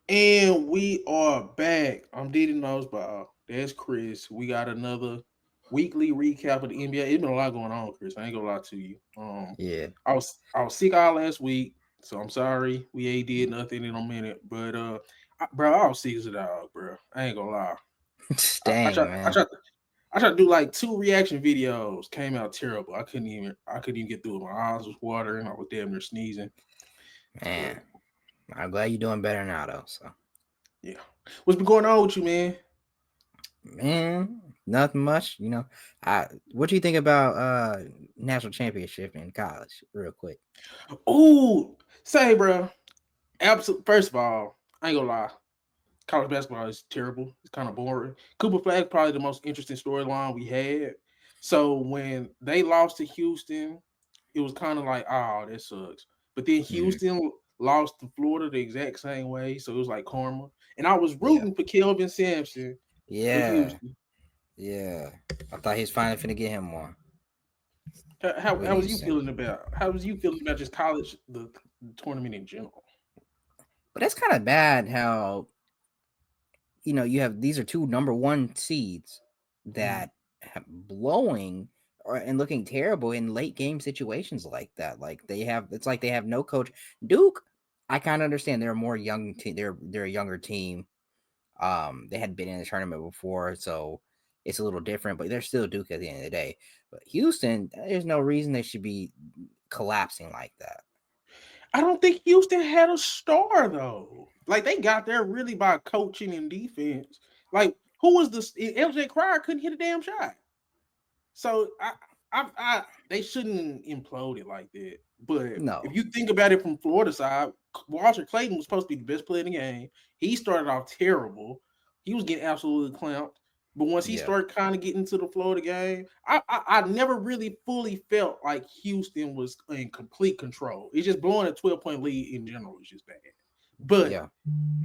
And we are back. I'm Diddy Noseball. That's Chris. We got another weekly recap of the NBA. It's been a lot going on, Chris. I ain't gonna lie to you. Yeah. I was sick all last week, so I'm sorry we ain't did nothing in a minute. But bro, I was sick as a dog, bro. I ain't gonna lie. I, I Dang, tried I man. tried I tried to do like two reaction videos. Came out terrible. I couldn't even get through it. My eyes was watering. I was damn near sneezing. But Man. I'm glad you're doing better now, though. So, yeah, what's been going on with you, man? man, nothing much. What do you think about national championship in college, real quick? Ooh, say, bro. Absolute. First of all, I ain't gonna lie. College basketball is terrible. It's kind of boring. Cooper Flag probably the most interesting storyline we had. So when they lost to Houston, it was kind of like, oh, that sucks. But then Mm, Houston lost to Florida the exact same way, so it was like karma. And I was yeah. rooting for Kelvin Sampson for Yeah. Houston. Yeah. I thought he's finally finna get him one with How was you Houston. feeling about? How was you feeling about just college, the tournament in general? But that's kind of bad how, you have these are two number one seeds Mhm. that have blowing and looking terrible in late game situations like that. It's like they have no coach. Duke, I kind of understand they're a more young team. They're a younger team. They hadn't been in the tournament before, so it's a little different. But they're still Duke at the end of the day. But Houston, there's no reason they should be collapsing like that. I don't think Houston had a star though. Like they got there really by coaching and defense. Like who was the LJ Cryer couldn't hit a damn shot. So they shouldn't implode it like that. But if No, you think about it from Florida side, Walter Clayton was supposed to be the best player in the game. He started off terrible. He was getting absolutely clamped. But once he yeah, started kind of getting into the flow of the game, I never really fully felt like Houston was in complete control. It's just blowing a 12-point lead in general is just bad. But yeah.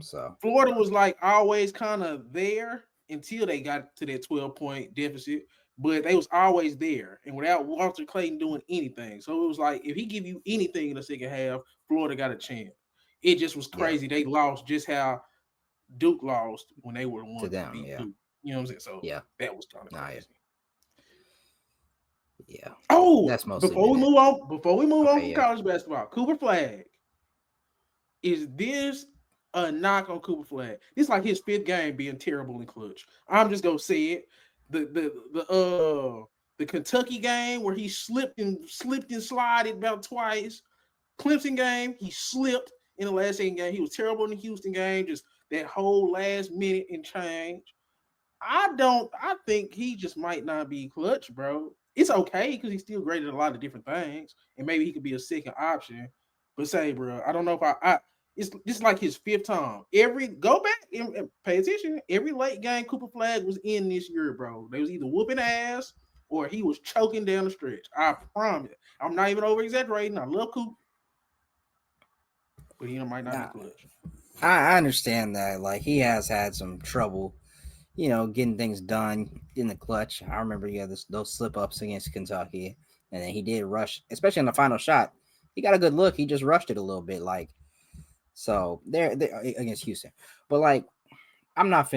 So Florida was like always kind of there until they got to that 12-point deficit, but they was always there and without Walter Clayton doing anything. So it was like if he give you anything in the second half, Florida got a chance. It just was yeah, crazy. They lost just how Duke lost when they were the to ones that them, beat yeah, Duke. You know what I'm saying? So yeah. that was kind of Nah, yeah. crazy. Yeah, Oh, that's mostly before been we it. move on, before we move on Okay, from yeah. college basketball, Cooper Flag. Is this a knock on Cooper Flag? This is like his fifth game being terrible in clutch. I'm just gonna say it. The Kentucky game where he slipped and slided about twice. Clemson game, he slipped in the last second game. He was terrible in the Houston game, just that whole last minute and change. I think he just might not be clutch, bro. It's okay because he's still great at a lot of different things, and maybe he could be a second option. But say, bro, I don't know if I it's just like his fifth time. Every go back and pay attention. Every late game Cooper Flag was in this year, bro. They was either whooping ass or he was choking down the stretch. I promise. I'm not even over exaggerating. I love Coop, but he might not be Nah, clutch. I understand that. Like he has had some trouble, getting things done in the clutch. I remember he had those slip ups against Kentucky, and then he did rush, especially on the final shot. He got a good look. He just rushed it a little bit, so there against Houston. But I'm not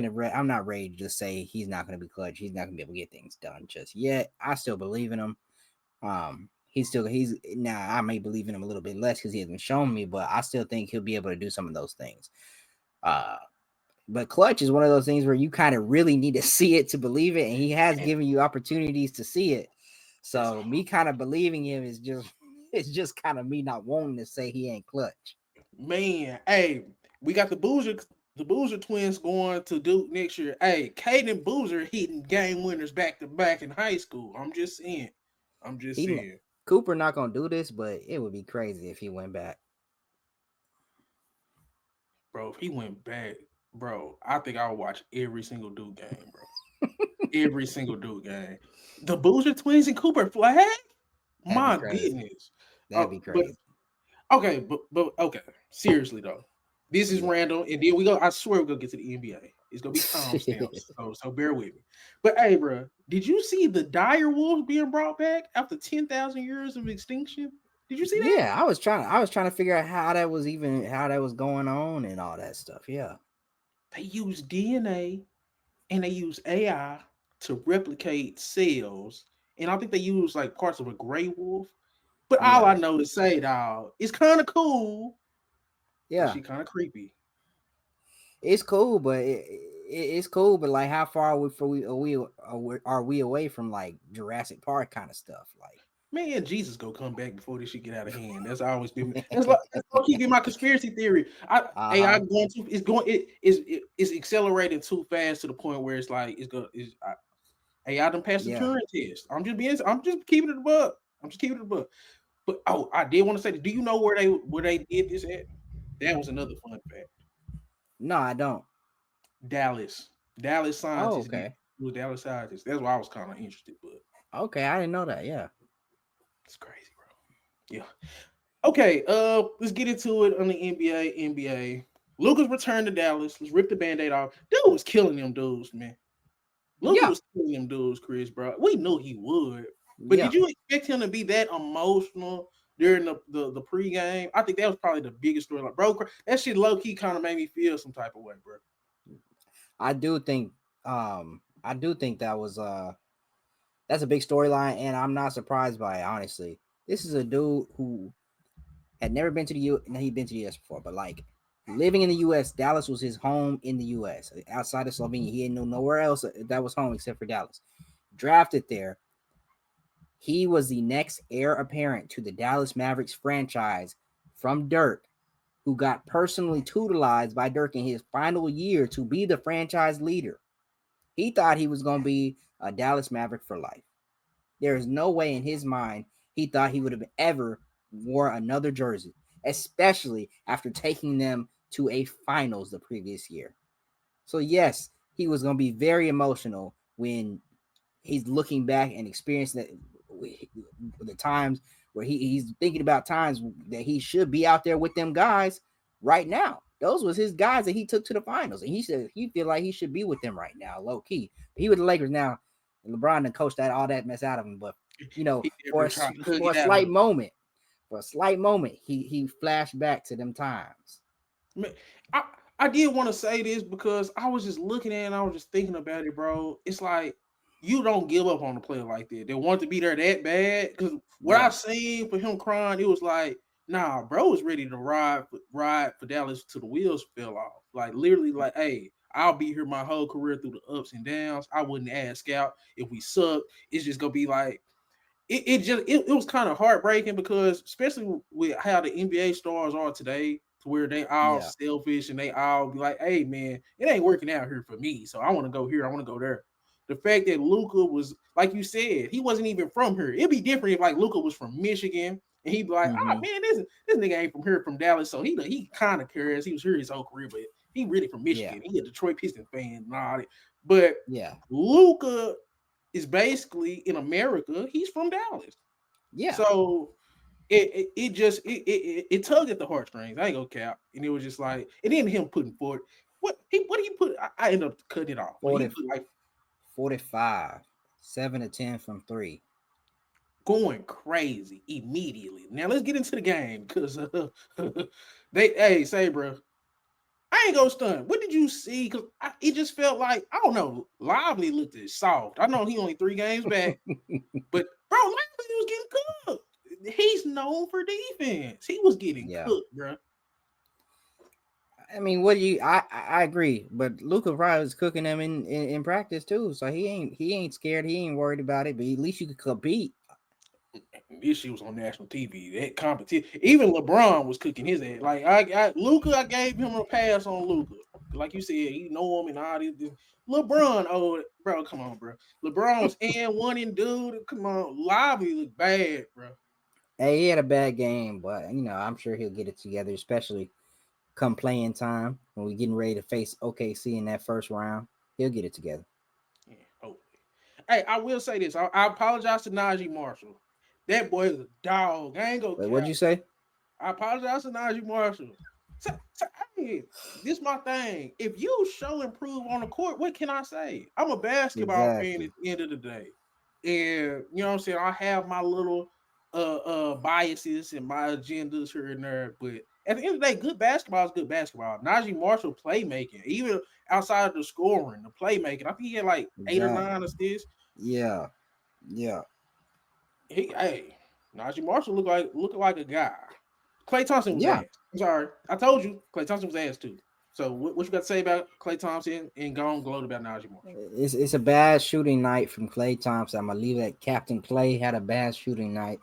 ready to just say he's not going to be clutch. He's not going to be able to get things done just yet. I still believe in him. He's now I may believe in him a little bit less because he hasn't shown me, but I still think he'll be able to do some of those things. Uh, but clutch is one of those things where you kind of really need to see it to believe it, and he has And given you opportunities to see it. that's So me kind of believing him is just it's just kind of me not wanting to say he ain't clutch. Man, hey, we got the Boozer twins going to Duke next year. Hey, Caden and Boozer hitting game winners back to back in high school. I'm just saying. I'm just He saying. Cooper not gonna do this, but it would be crazy if he went back. Bro, if he went back, bro, I think I'll watch every single Duke game, bro. Every single Duke game. The Boozer twins and Cooper Flag? That'd be My crazy. goodness. That'd be But crazy. okay, but okay. Seriously though, this is Yeah. random, and then we go. I swear we're gonna get to the NBA. It's gonna be timestamps, so bear with me. But hey, bro, did you see the dire wolves being brought back after 10,000 years of extinction? Did you see that? Yeah, I was trying to figure out how that was going on and all that stuff. Yeah. They use DNA and they use AI to replicate cells, and I think they use like parts of a gray wolf. But all I Yeah. know to say, dog, it's kind of cool, but Yeah. she kind of creepy. It's cool, but it's cool, but like how far are we away from like Jurassic Park kind of stuff? Like Man, Jesus go come back before this shit get out of hand. That's always been that's gonna keep in my conspiracy theory. AI uh-huh. going too it's going it's accelerating too fast to the point where it's like AI done passed the Yeah. Turing test. I'm just keeping it above. I'm just keeping it above. But oh, I did want to say this. Do you know where they did this at? That was another fun fact. No, I don't. Dallas. Dallas Oh, scientists did it. okay. It was Dallas scientists. That's why I was kind of interested, but Okay, I didn't know that. Yeah. it's crazy, bro. Yeah. Okay, let's get into it on the NBA. NBA. Luka's return to Dallas. Let's rip the band-aid off. Dude was killing them dudes, man. Luka Yeah. was killing them dudes, Chris, bro. We knew he would. But did Yeah. you expect him to be that emotional during the pregame? I think that was probably the biggest story. Like, bro, that shit low-key kind of made me feel some type of way, bro. I do think that was that's a big storyline, and I'm not surprised by it, honestly. This is a dude who had never been to the U. No, he'd been to the US before, but like living in the US, Dallas was his home in the US. Outside of Slovenia, he didn't know nowhere else that was home except for Dallas. Drafted there, he was the next heir apparent to the Dallas Mavericks franchise from Dirk, who got personally tutelized by Dirk in his final year to be the franchise leader. He thought he was going to be a Dallas Maverick for life. There is no way in his mind he thought he would have ever wore another jersey, especially after taking them to a finals the previous year. So yes, he was going to be very emotional when he's looking back and experiencing the times where he's thinking about times that he should be out there with them guys right now. Those was his guys that he took to the finals, and he said he feel like he should be with them right now, low key. He with the Lakers now, and LeBron and coached all that mess out of him. But He never tried to hug it out of him. for a slight moment, he flashed back to them times. Man, I, I did want to say this because I was just looking at it and I was just thinking about it, bro. It's like you don't give up on a player like that. They want to be there that bad. Because what I Yeah, seen for him crying, it was like, nah, bro was ready to ride for Dallas till the wheels fell off. Like literally, like, hey, I'll be here my whole career through the ups and downs. I wouldn't ask out if we suck. It's just gonna be like it was kind of heartbreaking because especially with how the NBA stars are today, to where they all yeah, selfish and they all be like, "Hey man, it ain't working out here for me, so I want to go here, I want to go there." The fact that Luka was, like you said, he wasn't even from here. It'd be different if like Luka was from Michigan and he'd be like, "Ah mm-hmm. man, this nigga ain't from here, from Dallas, so he kind of cares. He was here his whole career, but he really from Yeah, Michigan. He a Detroit Pistons fan and all that." But yeah, Luka is basically in America. He's from Dallas. yeah. So it just it tugged at the heartstrings. I ain't gonna cap, and it was just like, and then him putting forward what he put. I ended up cutting it off, but he 40, put like 45, 7 to 10 from three. going crazy immediately. Now let's get into the game because they hey say bro, I ain't gonna stun. What did you see? Because it just felt like I don't know. Lively looked as soft. I know he only 3 games back, but bro, Lively was getting cooked. He's known for defense. He was getting Yeah. cooked, bro. I mean, what do you? I agree, but Luka probably was cooking them in practice too, so he ain't scared. He ain't worried about it. But at least you could compete. This shit was on national TV. That competition, even LeBron was cooking his ass. Like Luka, I gave him a pass on Luka. Like you said, you know him and all this. LeBron, oh bro, come on, bro. LeBron was and one and dude. Come on, Lively looked bad, bro. Hey, he had a bad game, but I'm sure he'll get it together, especially come playing time when we're getting ready to face OKC in that first round. He'll get it together. Yeah, hopefully. Hey, I will say this. I apologize to Najee Marshall. That boy is a dog. I ain't gonna Wait, what'd cap. you say? I apologize to Najee Marshall. Hey, this my thing. If you show improve on the court, what can I say? I'm a basketball fan Exactly. at the end of the day. And you know what I'm saying? I have my little biases and my agendas here and there. But at the end of the day, good basketball is good basketball. Najee Marshall playmaking, even outside of the scoring, the playmaking. I think he had like 8 or 9 Exactly. assists. Yeah. Yeah. Hey, Najee Marshall look like a guy. Klay Thompson was Yeah. ass. I'm sorry, I told you Klay Thompson was ass too. So what you got to say about Klay Thompson and go on gloat about Najee Marshall? It's a bad shooting night from Clay Thompson. I'm gonna leave it. Captain Clay had a bad shooting night,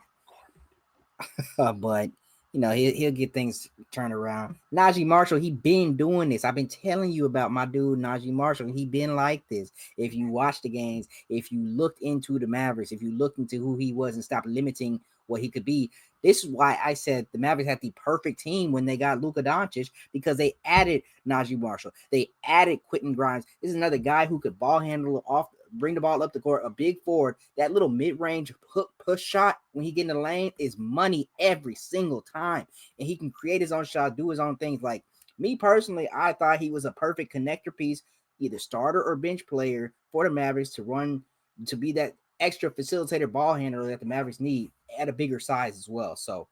but he'll get things turned around. Najee Marshall, he been doing this. I've been telling you about my dude Najee Marshall. He been like this. If you watch the games, if you looked into the Mavericks, if you looked into who he was and stopped limiting what he could be. This is why I said the Mavericks had the perfect team when they got Luka Doncic, because they added Najee Marshall. They added Quentin Grimes. This is another guy who could ball handle off, bring the ball up the court, a big forward. That little mid-range hook push shot when he get in the lane is money every single time. And he can create his own shot, do his own things. Like me personally, I thought he was a perfect connector piece, either starter or bench player for the Mavericks to be that extra facilitator ball handler that the Mavericks need at a bigger size as well. So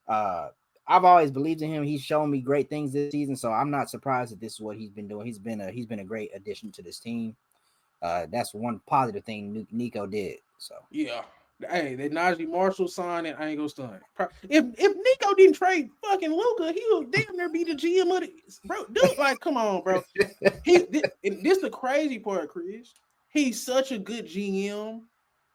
I've always believed in him. He's shown me great things this season, so I'm not surprised that this is what he's been doing. He's been a great addition to this team. That's one positive thing Nico did. So Yeah. Hey, that Najee Marshall signing, I ain't gonna stun. If Nico didn't trade fucking Luka, he would damn near be the GM of the bro. Dude, like, come on, bro. And this the crazy part, Chris. He's such a good GM,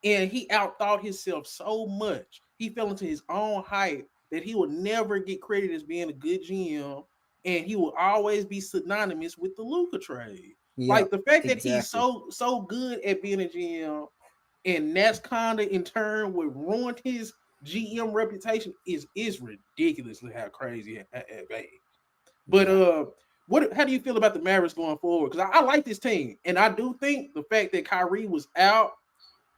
and he outthought himself so much. He fell into his own hype that he would never get credit as being a good GM, and he will always be synonymous with the Luka trade. yeah, Like the fact that he's exactly. so good at being a GM, and that's kind of in turn would ruin his GM reputation is ridiculously how crazy at but Yeah, what? How do you feel about the Mavericks going forward? Because I like this team, and I do think the fact that Kyrie was out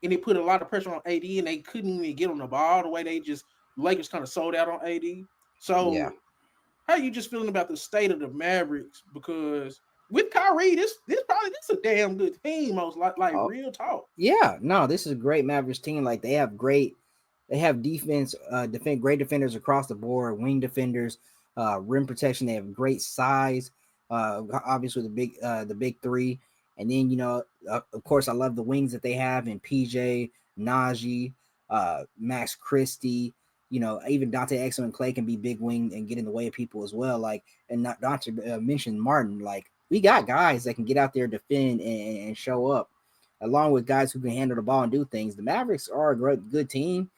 and they put a lot of pressure on AD, and they couldn't even get on the ball the way they just Lakers kind of sold out on AD. yeah. So how are you just feeling about the state of the Mavericks? Because with Kyrie, this a damn good team. Most like Oh, real talk. yeah. No, this is a great Mavericks team. Like they have defense, great defenders across the board, wing defenders, rim protection. They have great size. Obviously the big three, and then of course I love the wings that they have in PJ, Najee, Max Christie. Even Dante Exum and Clay can be big wing and get in the way of people as well. Like, and not Dante mentioned Martin. Like, we got guys that can get out there, defend, and show up, along with guys who can handle the ball and do things. The Mavericks are a good team.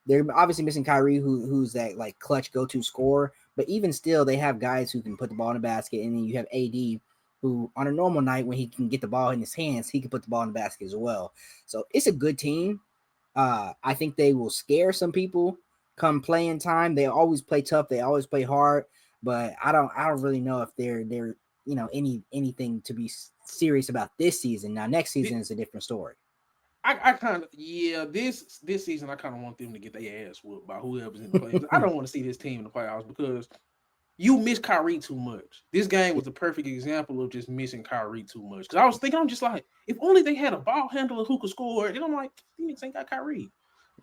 They're obviously missing Kyrie, who's that like clutch go-to scorer. But even still, they have guys who can put the ball in the basket, and then you have AD, who on a normal night when he can get the ball in his hands, he can put the ball in the basket as well. So it's a good team. I think they will scare some people come playing time. They always play tough. They always play hard. But I don't really know if they're anything to be serious about this season. Now next season is a different story. I kind of this season I kind of want them to get their ass whooped by whoever's in the playoffs. I don't want to see this team in the playoffs because you miss Kyrie too much. This game was a perfect example of just missing Kyrie too much. Because I was thinking, I'm just like, if only they had a ball handler who could score. Then I'm like, Phoenix ain't got Kyrie.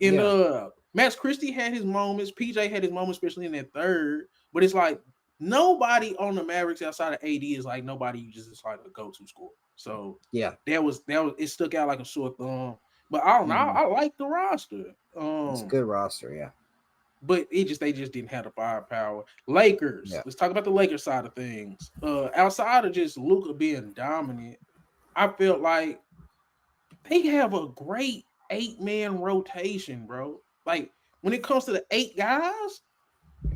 And Yeah. Max Christie had his moments. PJ had his moments, especially in that third. But it's like nobody on the Mavericks outside of AD is like nobody you just is like a go-to scorer. So Yeah. that was it stuck out like a sore thumb. But I don't know. Mm-hmm. I like the roster. It's a good roster. Yeah. But they just didn't have the firepower. Lakers. Yeah. Let's talk about the Lakers side of things. Outside of just Luka being dominant, I felt like they have a great 8-man rotation, bro. Like when it comes to the 8 guys,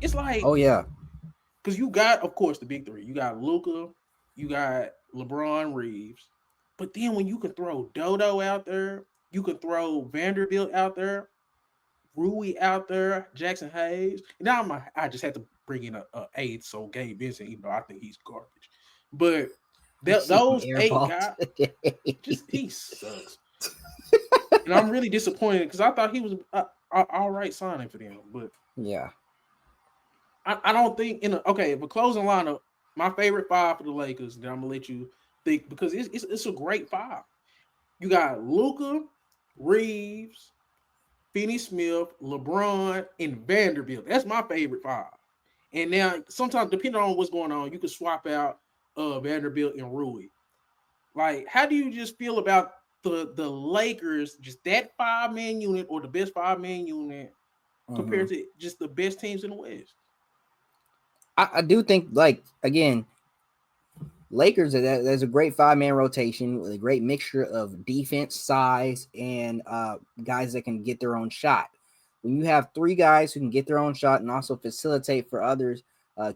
it's like Oh yeah. because you got, of course, the big three. You got Luka, you got LeBron Reeves, but then when you can throw Dodo out there, you can throw Vanderbilt out there, Rui out there, Jackson Hayes. Now I just had to bring in a eighth, so Gabe Vincent, even though I think he's garbage. But You see him those 8 guys, airball. just he sucks. And I'm really disappointed because I thought he was a all right signing for them. But Yeah. I don't think if a closing lineup, my favorite 5 for the Lakers, then I'm gonna let you think because it's a great 5. You got Luka, Reeves, Finney Smith, LeBron, and Vanderbilt. That's my favorite five. And now, sometimes depending on what's going on, you can swap out Vanderbilt and Rui. Like, how do you just feel about the Lakers, just that 5-man unit or the best 5-man unit Mhm. compared to just the best teams in the West? I do think, like, again, Lakers, there's a great 5-man rotation with a great mixture of defense, size, and guys that can get their own shot. When you have three guys who can get their own shot and also facilitate for others,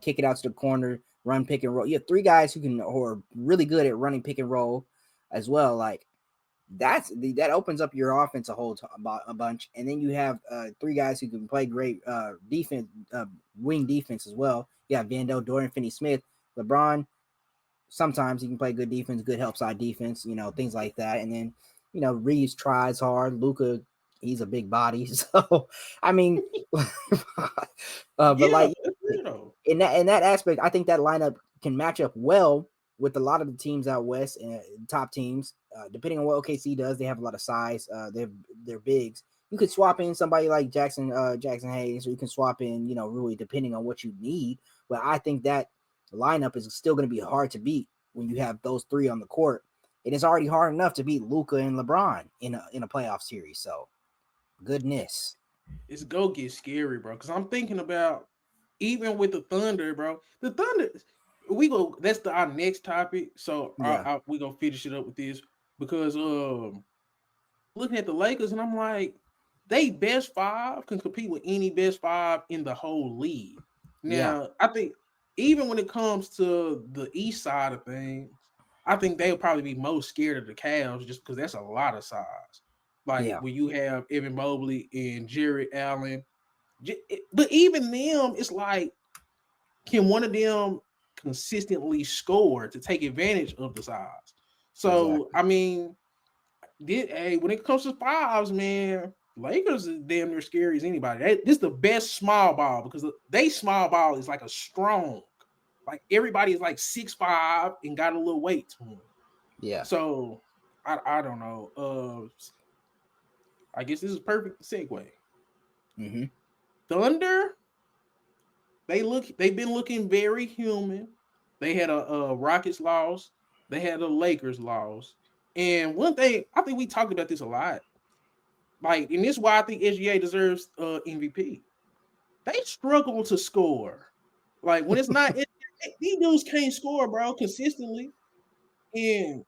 kick it out to the corner, run pick and roll. You have three guys who are really good at running pick and roll as well. Like, that opens up your offense a bunch, and then you have three guys who can play great defense, wing defense as well. You have Vando, Dorian Finney-Smith, LeBron. Sometimes he can play good defense, good help side defense, things like that. And then, Reeves tries hard. Luka, he's a big body, so I mean, but Yeah, like that's real though. in that aspect, I think that lineup can match up well with a lot of the teams out west and top teams. Depending on what OKC does, they have a lot of size. They're bigs. You could swap in somebody like Jackson Hayes, or you can swap in, Rui, depending on what you need. But I think that lineup is still going to be hard to beat when you have those three on the court. It is already hard enough to beat Luka and LeBron in a playoff series. So, goodness. It's go get scary, bro. Because I'm thinking about even with the Thunder, bro. The Thunder, we go. That's our next topic. So Yeah. we gonna finish it up with this because looking at the Lakers and I'm like, they best five can compete with any best five in the whole league. Yeah. Now, I think even when it comes to the East side of things, I think they'll probably be most scared of the Cavs just because that's a lot of size. Like Yeah. when you have Evan Mobley and Jared Allen, but even them, it's like, can one of them consistently score to take advantage of the size? So Exactly. I mean, when it comes to fives, man, Lakers is damn near scary as anybody. This is the best small ball because they small ball is like a strong, like everybody is like 6'5" and got a little weight to them. Yeah. So I don't know. I guess this is a perfect segue. Mm-hmm. Thunder, they've been looking very human. They had a Rockets loss, they had a Lakers loss, and one thing I think we talked about this a lot. Like, and this is why I think SGA deserves MVP. They struggle to score. Like when it's not, these dudes can't score, bro, consistently. And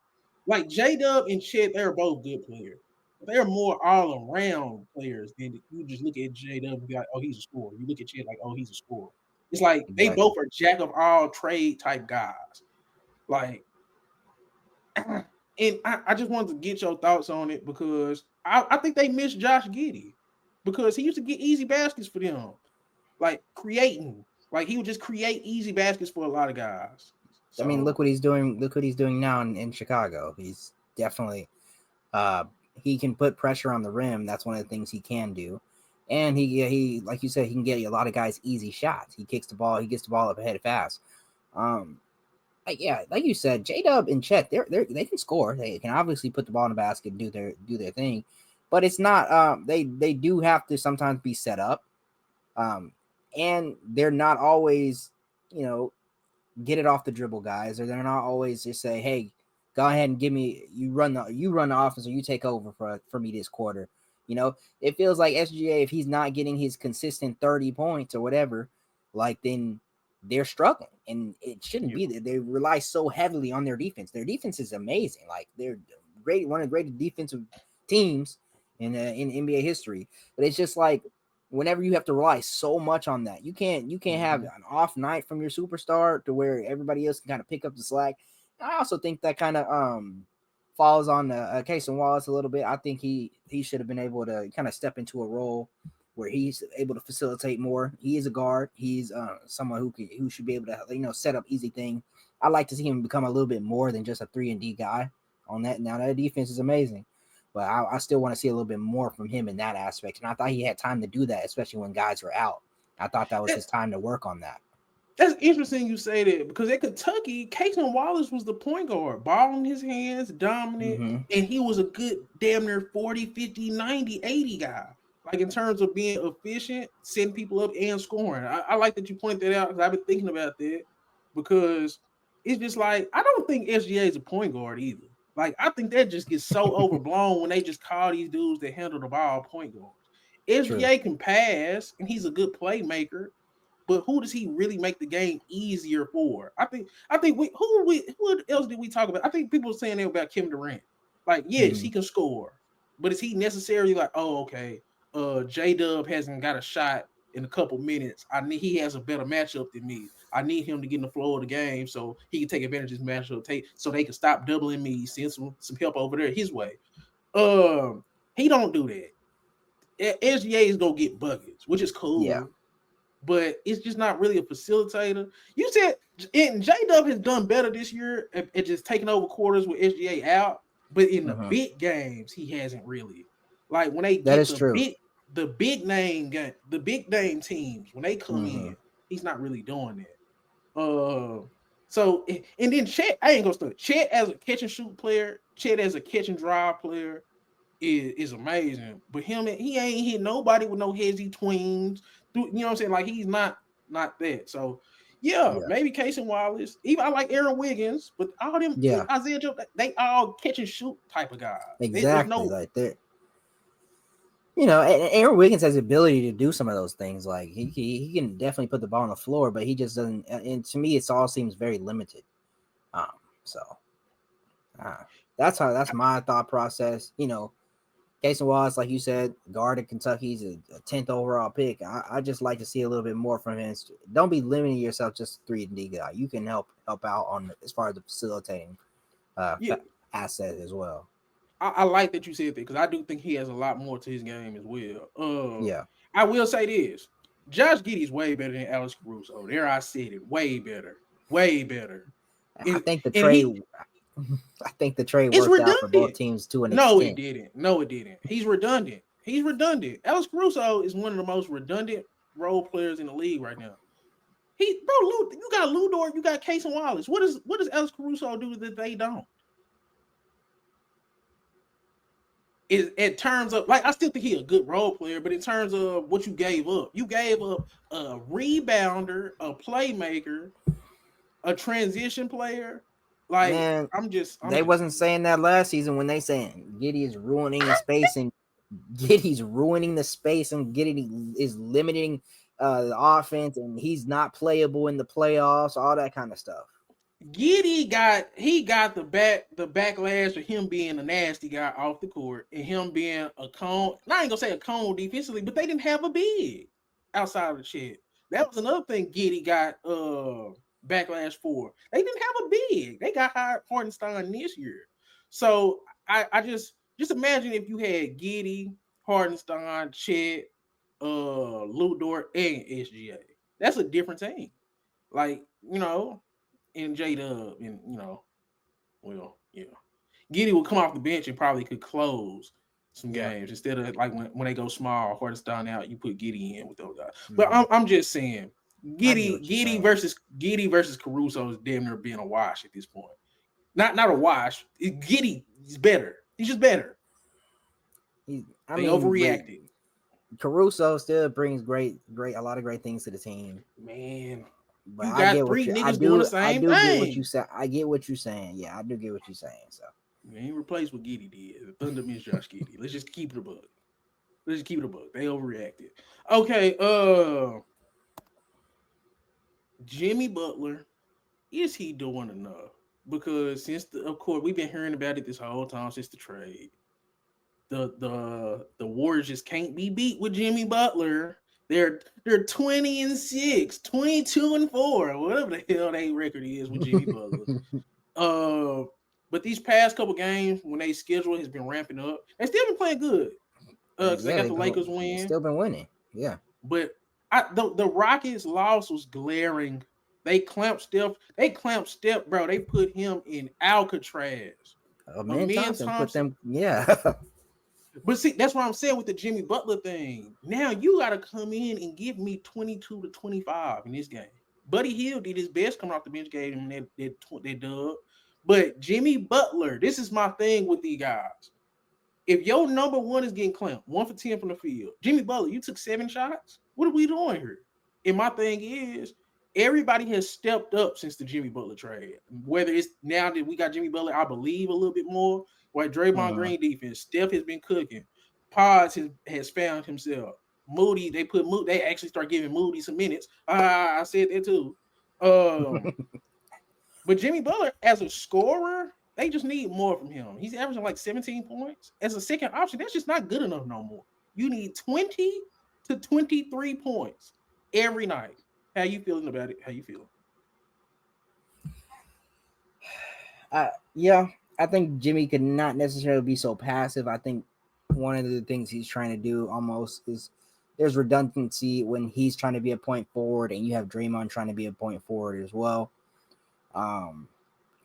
like J Dub and Chet, they're both good players. They're more all around players than you just look at J Dub and be like, oh, he's a scorer. You look at Chet like, oh, he's a scorer. It's like they Exactly. both are jack of all trade type guys. Like, and I just wanted to get your thoughts on it because I think they miss Josh Giddey because he used to get easy baskets for them, like creating. Like he would just create easy baskets for a lot of guys. I mean, look So what he's doing. Look what he's doing now in Chicago. He's definitely uh, he can put pressure on the rim. That's one of the things he can do. And he like you said, he can get a lot of guys easy shots. He kicks the ball. He gets the ball up ahead fast. Um, yeah, like you said, J Dub and Chet, they can score. They can obviously put the ball in the basket and do their thing, but it's not. They do have to sometimes be set up. And they're not always, you know, get it off the dribble guys, or they're not always just say, "Hey, go ahead and give me you run the offense, or you take over for me this quarter." You know, it feels like SGA, if he's not getting his consistent 30 points or whatever, like, then they're struggling, and it shouldn't yeah, be that they rely so heavily on their defense. Their defense is amazing. Like, they're great, one of the greatest defensive teams in NBA history. But it's just like, whenever you have to rely so much on that, you can't have an off night from your superstar to where everybody else can kind of pick up the slack. I also think that kind of falls on Casey Wallace a little bit. I think he should have been able to kind of step into a role where he's able to facilitate more. He is a guard. He's someone who should be able to set up easy thing. I like to see him become a little bit more than just a 3-and-D guy on that. Now that defense is amazing, but I still want to see a little bit more from him in that aspect. And I thought he had time to do that, especially when guys were out. I thought that was his time to work on that. that's interesting you say that because at Kentucky, Casey Wallace was the point guard, ball in his hands, dominant, Mm-hmm. and he was a good damn near 40, 50, 90, 80 guy. Like in terms of being efficient, setting people up and scoring. I like that you point that out because I've been thinking about that because it's just like I don't think SGA is a point guard either. Like I think that just gets so overblown when they just call these dudes that handle the ball point guards. True. SGA can pass and he's a good playmaker, but who does he really make the game easier for? I think who else did we talk about? I think people were saying that about Kevin Durant. Like, yes, he can score, but is he necessarily like, oh, okay, J-Dub hasn't got a shot in a couple minutes. He has a better matchup than me. I need him to get in the flow of the game so he can take advantage of this matchup, so they can stop doubling me, send some help over there his way. He don't do that. SGA is gonna get buckets, which is cool. Yeah. But it's just not really a facilitator. You said and J-Dub has done better this year at just taking over quarters with SGA out, but in the big games, he hasn't really. Like when they get the big name teams, when they come in, he's not really doing that. So and then Chet, I ain't gonna start. Chet as a catch and shoot player, Chet as a catch and drive player is amazing. But he ain't hit nobody with no hezzy twins. You know what I'm saying? Like he's not that. So yeah, maybe Casey Wallace. Even I like Aaron Wiggins, but all them Isaiah Joe, they all catch and shoot type of guys. Exactly. Like they're and Aaron Wiggins has the ability to do some of those things. Like he can definitely put the ball on the floor, but he just doesn't. And to me, it all seems very limited. That's my thought process. Casey Wallace, like you said, guard at Kentucky's a 10th overall pick. I just like to see a little bit more from him. Don't be limiting yourself just 3-and-D guy. You can help out on as far as the facilitating asset as well. I like that you said that because I do think he has a lot more to his game as well. I will say this: Josh Giddey is way better than Alex Caruso. There, I said it, way better, way better. I think the trade. I think the trade worked out for both teams to an extent. No, it didn't. He's redundant. Alex Caruso is one of the most redundant role players in the league right now. You got Lou Dort, you got Casey Wallace. What does Alex Caruso do that they don't? In terms of, like, I still think he's a good role player, but in terms of what you gave up a rebounder, a playmaker, a transition player. Like, man, they wasn't saying that last season when they saying Giddey is ruining the space and Giddey's ruining the space and Giddey is limiting the offense and he's not playable in the playoffs, all that kind of stuff. Giddey got the backlash of him being a nasty guy off the court and him being a cone. I ain't gonna say a cone defensively, but they didn't have a big outside of the shit. That was another thing Giddey got backlash for. They didn't have a big. They got hired Hartenstein this year. So I just imagine if you had Giddey, Hartenstein, Chet, Lou Dort, and SGA. That's a different team. Like, and J-Dub, and Giddey will come off the bench and probably could close some games instead of like when they go small, Hartenstein out, you put Giddey in with those guys. But I'm just saying, Giddey versus Caruso is damn near being a wash at this point. Not a wash. Giddey is better. He's just better. They overreacted. Caruso still brings a lot of great things to the team. Man. But you got three niggas doing the same thing. Get what you say. I get what you're saying. Yeah, I do get what you're saying. So you ain't replace what Giddey did. The Thunder means Josh Giddey. Let's just keep it a buck. They overreacted. Okay. Jimmy Butler, is he doing enough? Because of course, we've been hearing about it this whole time since the trade. The Warriors just can't be beat with Jimmy Butler. They're 20-6, 22-4, whatever the hell their record is with Jimmy Butler. But these past couple games, when they schedule has been ramping up, they still been playing good. Because they got the Lakers win. Still been winning. Yeah. But the Rockets loss was glaring. They clamped Steph, bro. They put him in Alcatraz. Thompson put them, yeah. But see, that's what I'm saying with the Jimmy Butler thing. Now you got to come in and give me 22 to 25 in this game. Buddy Hield did his best coming off the bench, gave him that dub. But Jimmy Butler, this is my thing with these guys. If your number one is getting clamped, 1 for 10 from the field, Jimmy Butler, you took 7 shots. What are we doing here? And my thing is, everybody has stepped up since the Jimmy Butler trade. Whether it's now that we got Jimmy Butler, I believe a little bit more. Like Draymond Mhm. Green defense, Steph has been cooking. Pods has found himself. Moody, they actually start giving Moody some minutes. I said that too. Um, but Jimmy Butler, as a scorer, they just need more from him. He's averaging like 17 points. As a second option, that's just not good enough no more. You need 20 to 23 points every night. How you feeling about it? How you feeling? Yeah, I think Jimmy could not necessarily be so passive. I think one of the things he's trying to do almost is there's redundancy when he's trying to be a point forward and you have Draymond trying to be a point forward as well. Um,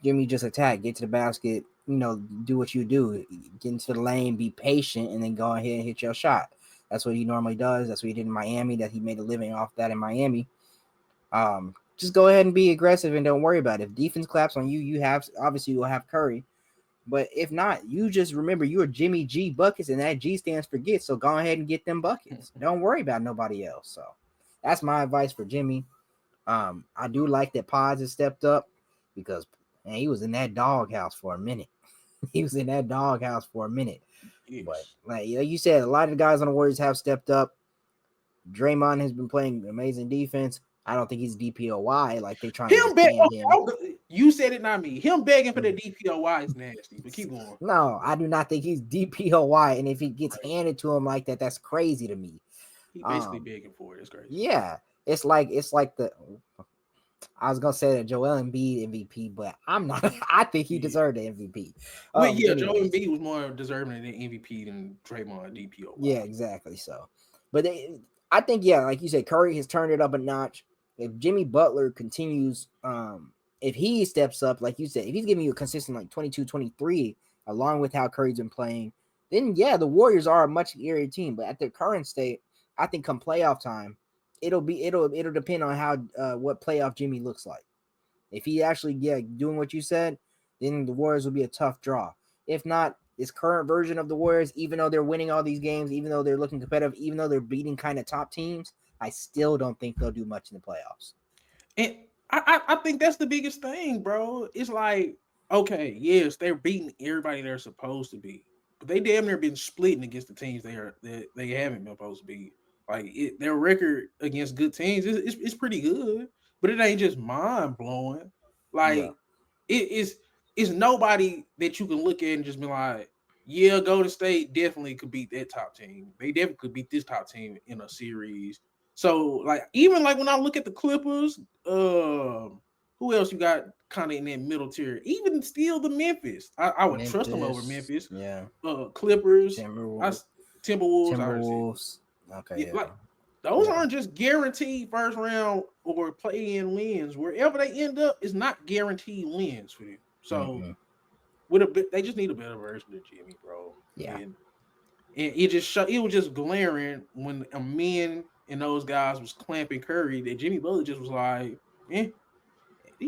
Jimmy just attack, get to the basket, do what you do, get into the lane, be patient, and then go ahead and hit your shot. That's what he normally does. That's what he did in Miami. That he made a living off that in Miami. Just go ahead and be aggressive and don't worry about it. If defense claps on you, you'll have Curry. But if not, you just remember you're Jimmy G buckets, and that G stands for get. So go ahead and get them buckets. Don't worry about nobody else. So that's my advice for Jimmy. I do like that Pods has stepped up because man, he was in that doghouse for a minute. He was in that doghouse for a minute. But Yes. like you said, a lot of the guys on the Warriors have stepped up. Draymond has been playing amazing defense. I don't think he's DPOY like they trying to Him beg. defend him. You said it, not me. Him begging for the DPOY is nasty. But keep going. No, I do not think he's DPOY. And if he gets handed to him like that, that's crazy to me. He basically begging for it. It's crazy. Yeah, it's like the. I was gonna say that Joel Embiid MVP, but I'm not. I think he deserved the MVP. Well, yeah, Joel Anyways, Embiid was more deserving of the MVP than Draymond DPOY. yeah, exactly. So, but I think like you said, Curry has turned it up a notch. If Jimmy Butler continues, if he steps up, like you said, if he's giving you a consistent like 22, 23, along with how Curry's been playing, then yeah, the Warriors are a much scarier team. But at their current state, I think come playoff time, it'll depend on how what playoff Jimmy looks like. If he actually doing what you said, then the Warriors will be a tough draw. If not, this current version of the Warriors, even though they're winning all these games, even though they're looking competitive, even though they're beating kind of top teams, I still don't think they'll do much in the playoffs. And I think that's the biggest thing, bro. It's like, okay, yes, they're beating everybody they're supposed to be, but they damn near been splitting against the teams that they haven't been supposed to be. Like their record against good teams is pretty good, but it ain't just mind blowing. Yeah. Like it's nobody that you can look at and just be like, yeah, Golden State definitely could beat that top team. They definitely could beat this top team in a series. So like even like when I look at the Clippers, who else you got kind of in that middle tier? Even still the Memphis. I would trust them over Memphis. Yeah. Clippers, Timberwolves. Timberwolves, I already said. Timberwolves. Okay. Yeah, Yeah. like those aren't just guaranteed first round or play-in wins. Wherever they end up is not guaranteed wins for them. So with a bit, they just need a better version of Jimmy, bro. Yeah. And it just it was just glaring when a men and those guys was clamping Curry that Jimmy Butler just was like, he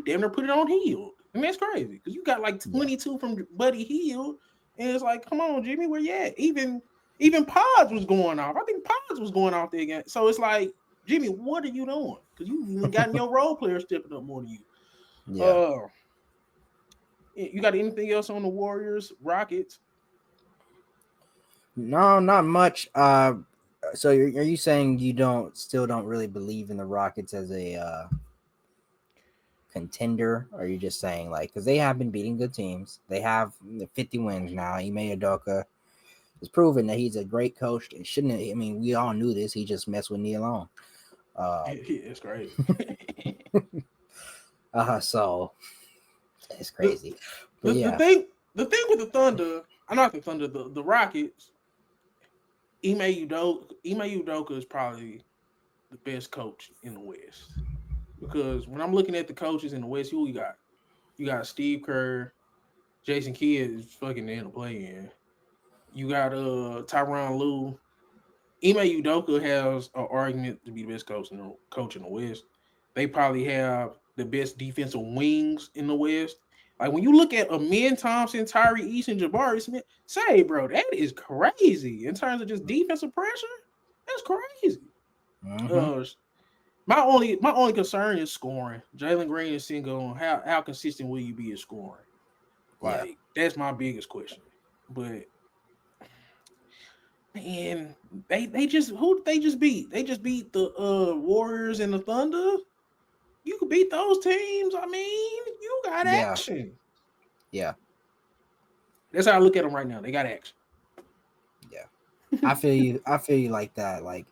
damn near put it on Hield. And that's crazy because you got like 22 from Buddy Hield, and it's like, come on, Jimmy, where you at? Even Pods was going off. I think Pods was going off there again. So it's like, Jimmy, what are you doing? Because you gotten your role player stepping up more than you. Yeah. You got anything else on the Warriors, Rockets? No, not much. So are you saying you still don't really believe in the Rockets as a contender? Or are you just saying like because they have been beating good teams, they have 50 wins now. Ime Udoka has proven that he's a great coach. And shouldn't I mean we all knew this. He just messed with Neil Long. It's crazy. So it's crazy. The thing with the Thunder, I'm not the Thunder, the Rockets. Ime Udoka is probably the best coach in the West. Because when I'm looking at the coaches in the West, who you got? You got Steve Kerr, Jason Kidd is fucking in the play-in. You got Tyronn Lue. Ime Udoka has an argument to be the best coach in the West. They probably have the best defensive wings in the West. Like when you look at Amin Thompson, Tyree Eason, Jabari Smith, say, bro, that is crazy in terms of just defensive pressure. That's crazy. Mm-hmm. Uh, my only concern is scoring. Jalen Green and Single, how consistent will you be at scoring? Yeah. Like that's my biggest question. But man, they just who did they just beat? They just beat the Warriors and the Thunder. You could beat those teams. I mean, you got Yeah. action. Yeah. That's how I look at them right now. They got action. Yeah. I feel you. I feel you like that. Like,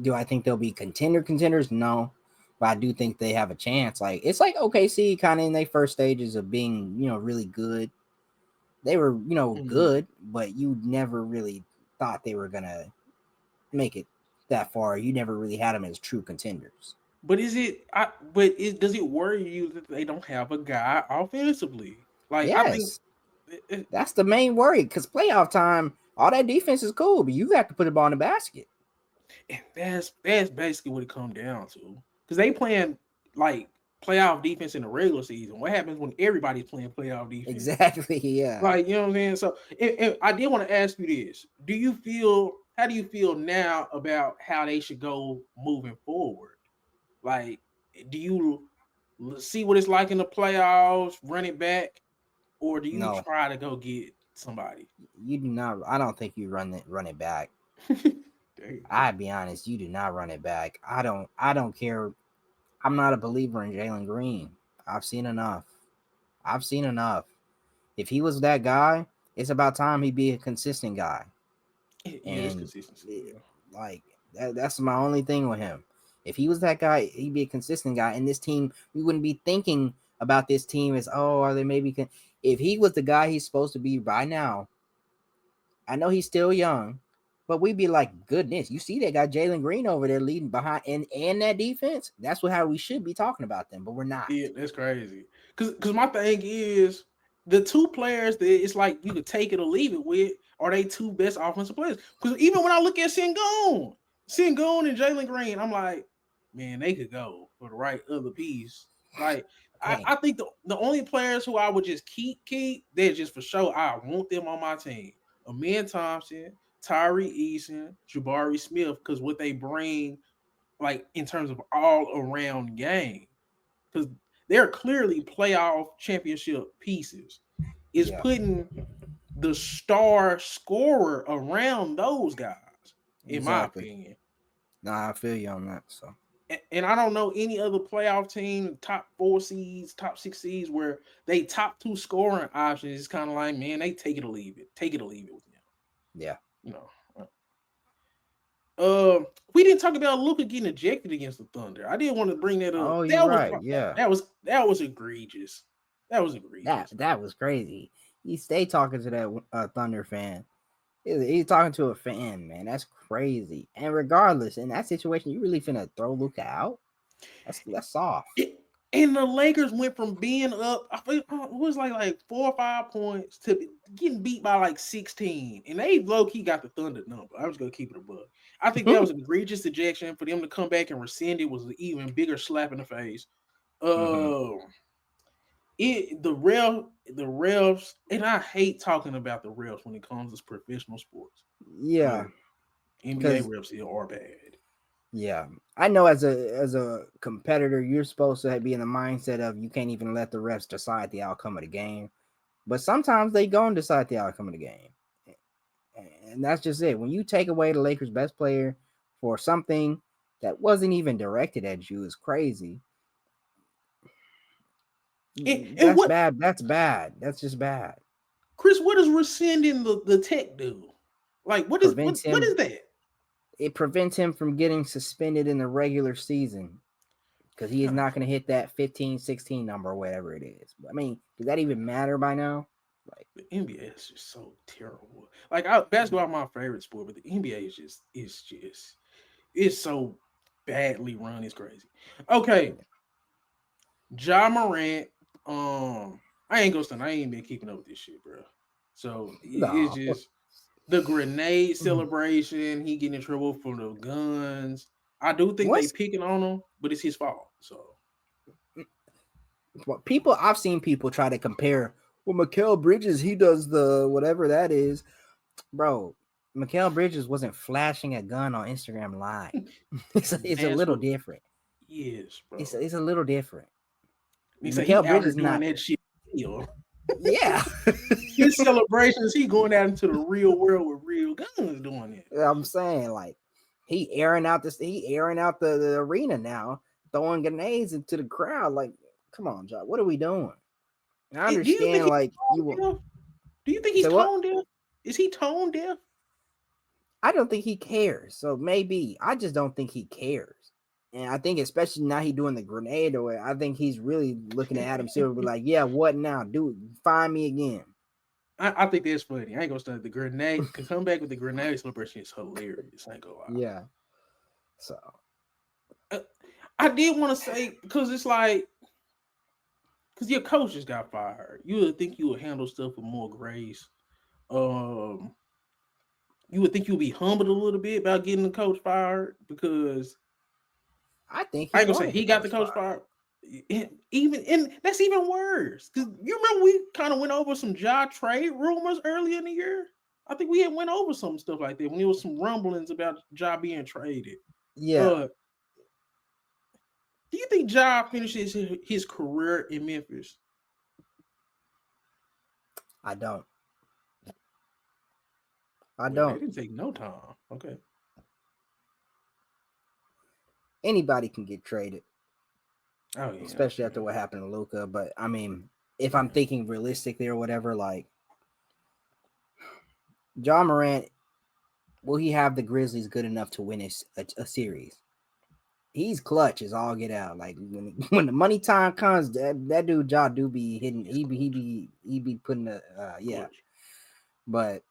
do I think they'll be contenders? No. But I do think they have a chance. Like, it's like OKC kind of in their first stages of being, really good. They were, Mhm. good, but you never really thought they were gonna make it that far. You never really had them as true contenders. But is it? But does it worry you that they don't have a guy offensively? Like I think Yes, that's the main worry. Because playoff time, all that defense is cool, but you have to put the ball in the basket. that's basically what it comes down to. Because they playing like playoff defense in the regular season. What happens when everybody's playing playoff defense? Exactly. Yeah. Like you know what I'm saying. So and I did want to ask you this: Do you feel? How do you feel now about how they should go moving forward? Like, do you see what it's like in the playoffs, run it back, or do you No, try to go get somebody? you do not. I don't think you run it back. Damn. I'd be honest, you do not run it back. I don't care. I'm not a believer in Jalen Green. I've seen enough. I've seen enough. If he was that guy, it's about time he be a consistent guy. Yeah, it's And consistency. it- Yeah. like that's my only thing with him. If he was that guy, he'd be a consistent guy. And this team, we wouldn't be thinking about this team as, oh, are they maybe? If he was the guy he's supposed to be by now, I know he's still young, but we'd be like, goodness, you see that guy Jalen Green over there leading behind and that defense. That's how we should be talking about them, but we're not. Yeah, that's crazy. Cause my thing is the two players that it's like you could take it or leave it with are they two best offensive players. Because even when I look at Sengun and Jalen Green, I'm like, man, they could go for the right other piece. Like Hey, I think the only players who I would just keep, they're just for sure. I want them on my team. Amin Thompson, Tyree Eason, Jabari Smith, because what they bring, like in terms of all around game because they're clearly playoff championship pieces. Is yeah, putting the star scorer around those guys, in my exactly. opinion. Nah, I feel you on that. So And I don't know any other playoff team, top 4 seeds, top 6 seeds, where they top two scoring options. It's kind of like, man, they take it or leave it. Take it or leave it with them. yeah. You know. We didn't talk about Luka getting ejected against the Thunder. I didn't want to bring that up. Oh, you're right. Yeah. That was egregious. That was That egregious. that was crazy. He stayed talking to that Thunder fan. He's talking to a fan, man. That's crazy. And regardless, in that situation, you really finna throw Luka out? That's soft. And the Lakers went from being up, I think it was like 4 or 5 points to getting beat by like 16. And they low key got the Thunder number. I was gonna keep it above. I think that was an egregious ejection for them to come back and rescind it was an even bigger slap in the face. Mm-hmm. Um, the refs, and I hate talking about the refs when it comes to professional sports, but Yeah, NBA because refs are bad. yeah, I know as a competitor, you're supposed to be in the mindset of you can't even let the refs decide the outcome of the game. But sometimes they go and decide the outcome of the game, and that's just it. When you take away the Lakers' best player for something that wasn't even directed at you, is crazy. And That's what bad. That's bad. That's just bad. Chris, what does rescinding the tech do? Like, Prevents what is him. that? It prevents him from getting suspended in the regular season because he is God, not going to hit that 15, 16 number or whatever it is. I mean, does that even matter by now? Like, the NBA is just so terrible. Like, basketball is my favorite sport, but the NBA is just it's so badly run. It's crazy. Okay, Ja Morant. I ain't gonna stand. I ain't been keeping up with this shit, bro. So it's no. just the grenade celebration. He getting in trouble for the guns. I do think they What's picking on him, but it's his fault. So I've seen people try to compare. Well, Mikal Bridges, he does the whatever that is, bro. Mikal Bridges wasn't flashing a gun on Instagram Live. It's a That's little what. different. Yes, bro. It's a little different. He said he Mikal out here Bridges doing not. that shit. Yeah, His celebrations, he going out into the real world with real guns doing it. I'm saying like he airing out the arena now, throwing grenades into the crowd. Like, come on, Josh, what are we doing? I Do you think understand, he's like tone deaf? Do you think he's say what? tone deaf? Is he tone deaf? I don't think he cares. So maybe I just don't think he cares. And I think especially now he doing the grenade away, I think he's really looking at Adam Silver like, yeah, what now? Dude, find me again. I think that's funny. I ain't gonna start the grenade. Could come back with the grenade celebration is hilarious. I ain't gonna lie. Yeah. So I did want to say because it's like because your coach just got fired. You would think you would handle stuff with more grace. Um, you would think you'd be humbled a little bit about getting the coach fired because I think I he ain't gonna say wanted the he got the coach fired. Even and that's even worse because you remember we kind of went over some Ja trade rumors earlier in the year. I think we had went over some stuff like that when there was some rumblings about Ja being traded. Yeah, Do you think Ja finishes his career in Memphis? I don't. Well, that didn't take no time. Okay. Anybody can get traded, Oh yeah. especially after what happened to Luka. But I mean, if I'm thinking realistically or whatever, like John Morant, will he have the Grizzlies good enough to win a series? He's clutch as all get out. Like when the money time comes, that dude Ja do be hitting. He be putting the yeah. But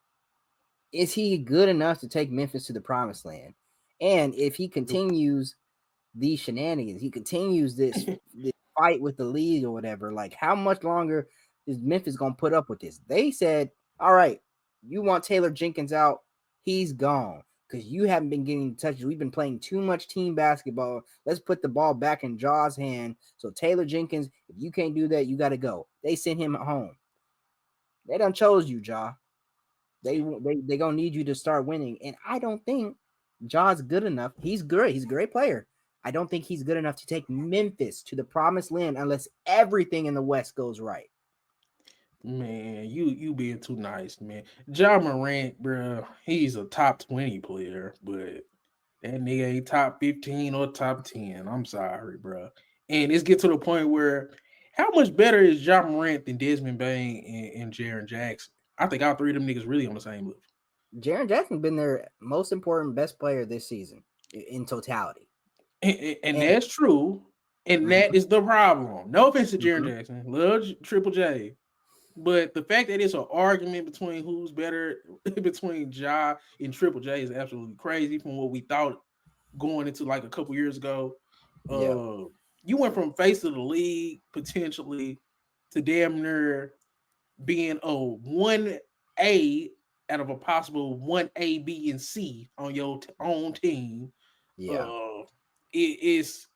is he good enough to take Memphis to the promised land? And if he continues these shenanigans, he continues this fight with the league or whatever, like how much longer is Memphis gonna put up with this? They said, all right, you want Taylor Jenkins out, he's gone. Because you haven't been getting touches. We've been playing too much team basketball. Let's put the ball back in Ja's hand. So Taylor Jenkins, if you can't do that, you got to go. They sent him home. They done chose you, Ja. They gonna need you to start winning. And I don't think Ja's good enough. He's great. He's a great player. I don't think he's good enough to take Memphis to the promised land unless everything in the West goes right. Man, you being too nice, man. Ja Morant, bro, he's a top 20 player, but that nigga ain't top 15 or top 10. I'm sorry, bro. And it's get to the point where how much better is Ja Morant than Desmond Bain and Jaren Jackson? I think all three of them niggas really on the same level. Jaren Jackson's been their most important, best player this season in totality. And that's true. And that is the problem. No offense to Jaren Jackson. Love Triple J. But the fact that it's an argument between who's better between Ja and Triple J is absolutely crazy from what we thought going into like a couple years ago. You went from face of the league potentially to damn near being a 1A out of a possible 1A, B, and C on your own team. It's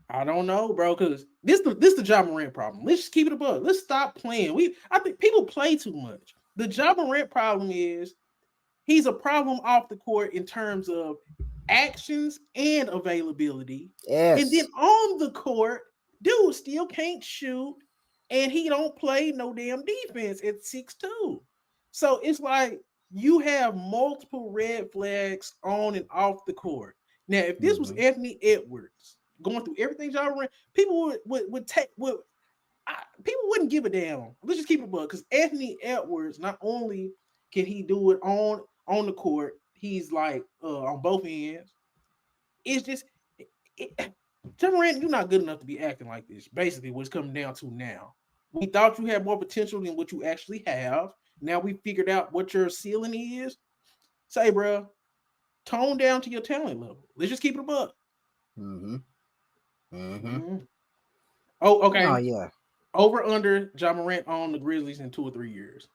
I don't know, bro, because this the Ja Morant problem. Let's just keep it above. Let's stop playing. I think people play too much. The Ja Morant problem is he's a problem off the court in terms of actions and availability. Yes. And then on the court, dude still can't shoot, and he don't play no damn defense at 6'2". So it's like you have multiple red flags on and off the court. Now, if this was Anthony Edwards going through everything y'all ran, people would take people wouldn't give a damn. Let's just keep it above because Anthony Edwards not only can he do it on the court, he's like on both ends. It's just Ja Morant, you're not good enough to be acting like this. Basically, what's coming down to now. We thought you had more potential than what you actually have. Now we figured out what your ceiling is. Say, bro, tone down to your talent level. Let's just keep it above. Oh, okay. Oh, yeah. Over under Ja Morant on the Grizzlies in 2 or 3 years.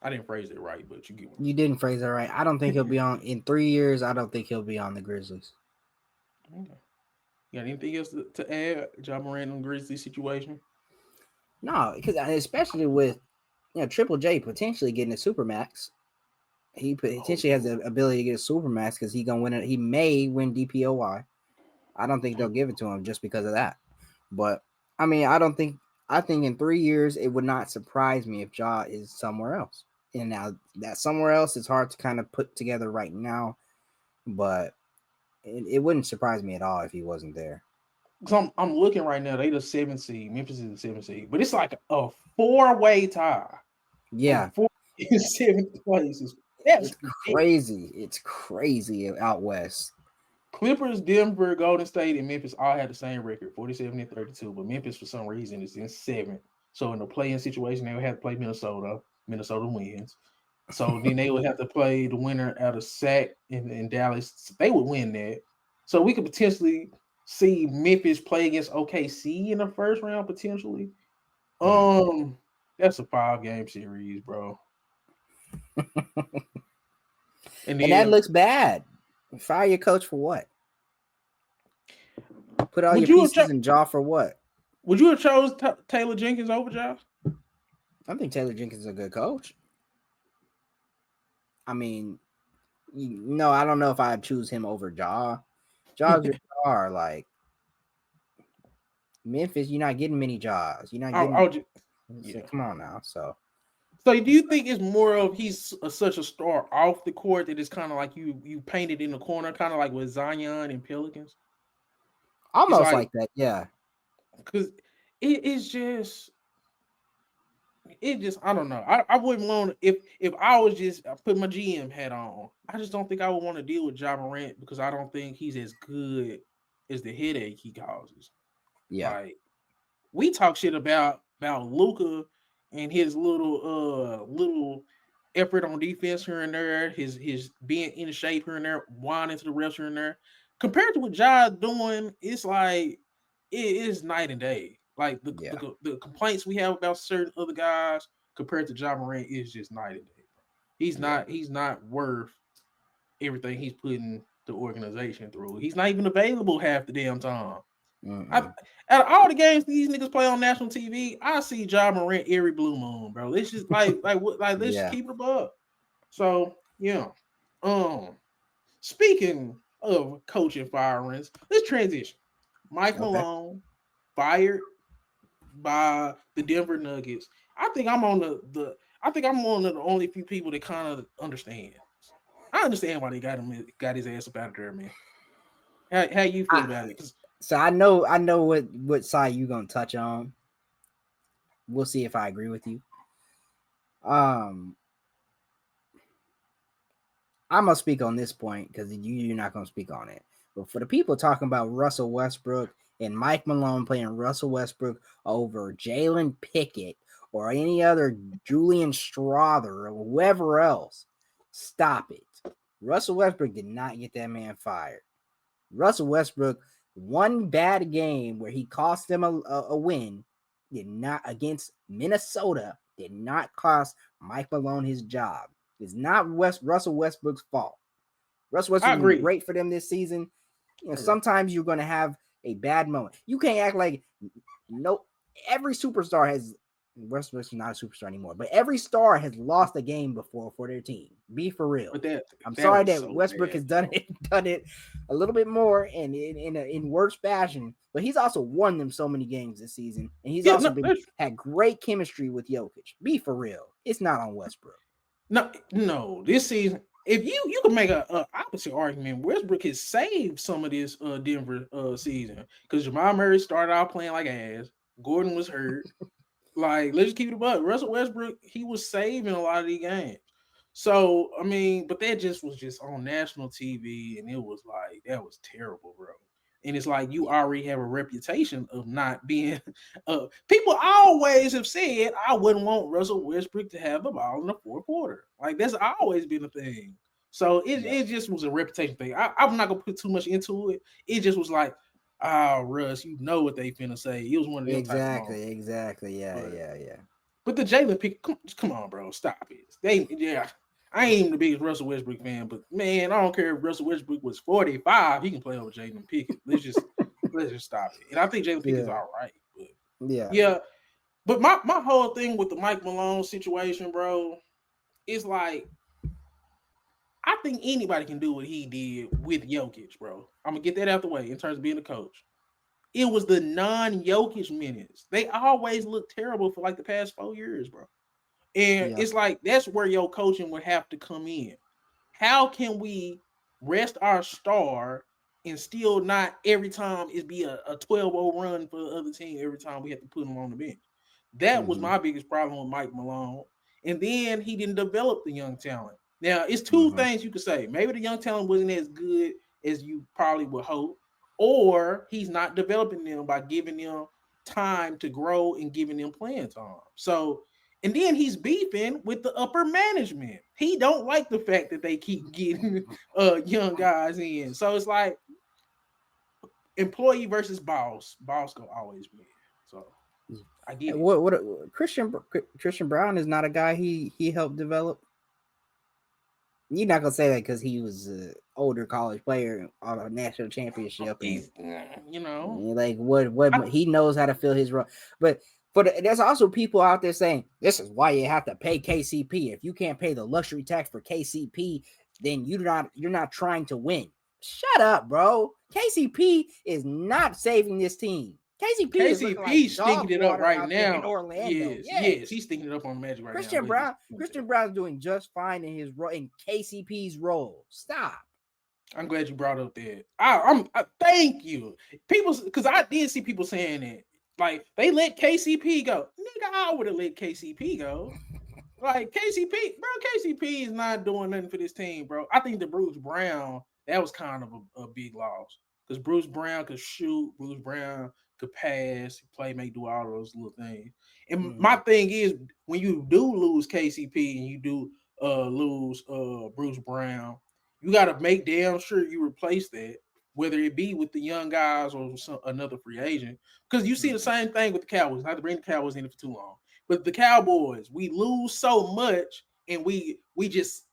I didn't phrase it right, but you get what You didn't phrase it right. I don't think he'll be on in 3 years. I don't think he'll be on the Grizzlies. I'm saying. Okay. You got anything else to add, John Morant and Grizzly situation? No, because especially with Triple J potentially getting a supermax. He Oh, potentially has the ability to get a supermax because he gonna win it. He may win DPOY. I don't think they'll give it to him just because of that. But I mean, I don't think. I think in 3 years it would not surprise me if Ja is somewhere else. And now that somewhere else is hard to kind of put together right now, but it wouldn't surprise me at all if he wasn't there. because I'm looking right now. They the 7th seed. Memphis is the 7th seed, but it's like a 4-way tie for Yeah, 4th and 7th places. That's it's ridiculous. crazy. It's crazy out west. Clippers, Denver, Golden State, and Memphis all had the same record, 47 and 32. But Memphis, for some reason, is in 7th. So in the play-in situation, they would have to play Minnesota. Minnesota wins. So then they would have to play the winner out of Sac in Dallas. They would win that. So we could potentially see Memphis play against OKC in the first round potentially. That's a 5-game series, bro. And And that then looks bad. Fire your coach for what? Put all would your you have pieces in jaw for what? chose Taylor Jenkins over Josh? I think Taylor Jenkins is a good coach. I mean, no, I don't know if I'd choose him over Jaw. Jaw's your star. Like Memphis, you're not getting many Jaws. You're not getting. Yeah. Come on now. So So do you think it's more of he's such a star off the court that it's kind of like you painted in the corner, kind of like with Zion and Pelicans? It's almost like like that. Yeah. because it's just I don't know. I wouldn't want if I was just put my GM hat on. I just don't think I would want to deal with Ja Morant because I don't think he's as good as the headache he causes. Yeah. Like we talk shit about Luka and his little effort on defense here and there, his being in shape here and there, whining to the refs here and there. Compared to what Ja doing, it's like it is night and day. Like Yeah. the complaints we have about certain other guys compared to Ja Morant is just night and day. He's not worth everything he's putting the organization through. He's not even available half the damn time. Out of all the games these niggas play on national TV, I see Ja Morant every blue moon, bro. Let's just let's just keep it above. So yeah. Speaking of coaching firings, let's transition. Mike Okay. Malone fired by the Denver Nuggets. I think I'm on I think I'm one of the only few people that kind of understand. I understand why they got his ass up out of there, man. How you feel about it? So I know what side you gonna touch on. We'll see if I agree with you. I'm gonna speak on this point because you're not gonna speak on it. But for the people talking about Russell Westbrook and Mike Malone playing Russell Westbrook over Jalen Pickett or any other Julian Strother or whoever else, stop it. Russell Westbrook did not get that man fired. Russell Westbrook, one bad game where he cost them a win, did not against Minnesota, did not cost Mike Malone his job. It's not Russell Westbrook's fault. Russell Westbrook's been great for them this season. Sometimes you're going to have a bad moment. You can't act like every superstar has. Westbrook's not a superstar anymore, but every star has lost a game before for their team. Be for real. I'm sorry that Westbrook has done it a little bit more and in worse fashion, but he's also won them so many games this season, and he's had great chemistry with Jokic. Be for real. It's not on Westbrook. No, this season, if you can make a opposite argument, Westbrook has saved some of this Denver season because Jamal Murray started out playing like ass. Gordon was hurt. Like, let's just keep it above. Russell Westbrook, he was saving a lot of these games. So, I mean, but that just was just on national TV, and it was like, that was terrible, bro. And it's like you already have a reputation of not being people always have said I wouldn't want Russell Westbrook to have the ball in the fourth quarter. Like that's always been a thing. So it just was a reputation thing. I'm not gonna put too much into it. It just was like, Russ, you know what they finna say. It was one of them Exactly. Yeah. But the Jalen Pickett, come on, bro, stop it. I ain't even the biggest Russell Westbrook fan, but man, I don't care if Russell Westbrook was 45, he can play over Jalen Pickett. Let's just stop it. And I think Jalen Pickett's all right, but yeah. But my whole thing with the Mike Malone situation, bro, is like I think anybody can do what he did with Jokic, bro. I'm gonna get that out the way in terms of being a coach. It was the non-Jokic minutes. They always look terrible for like the past 4 years, bro. And it's like that's where your coaching would have to come in. How can we rest our star and still not every time it be a 12-0 run for the other team every time we have to put him on the bench? That was my biggest problem with Mike Malone. And then he didn't develop the young talent. Now, it's two things you could say. Maybe the young talent wasn't as good as you probably would hope, or he's not developing them by giving them time to grow and giving them playing time. So, and then he's beefing with the upper management. He don't like the fact that they keep getting young guys in. So it's like employee versus boss. Boss gonna always win. So I get it. What Christian Brown is not a guy he helped develop. You're not gonna say that because he was an older college player on a national championship, and like what he knows how to fill his role. But there's also people out there saying this is why you have to pay KCP. If you can't pay the luxury tax for KCP, then you're not trying to win. Shut up, bro. KCP is not saving this team. KCP is stinking it up right now in Orlando. Yes, he's stinking it up on the Magic right now. Christian Brown's doing just fine in his role in KCP's role. Stop. I'm glad you brought up that. I thank you, people, because I did see people saying that like they let KCP go. Nigga, I would have let KCP go. Like KCP is not doing nothing for this team, bro. I think the Bruce Brown, that was kind of a big loss because Bruce Brown could shoot. Bruce Brown could pass, play, make, do all those little things. And my thing is, when you do lose KCP and you do lose Bruce Brown, you got to make damn sure you replace that, whether it be with the young guys or another free agent. Because you see the same thing with the Cowboys. Not to bring the Cowboys in for too long, but the Cowboys, we lose so much, and we just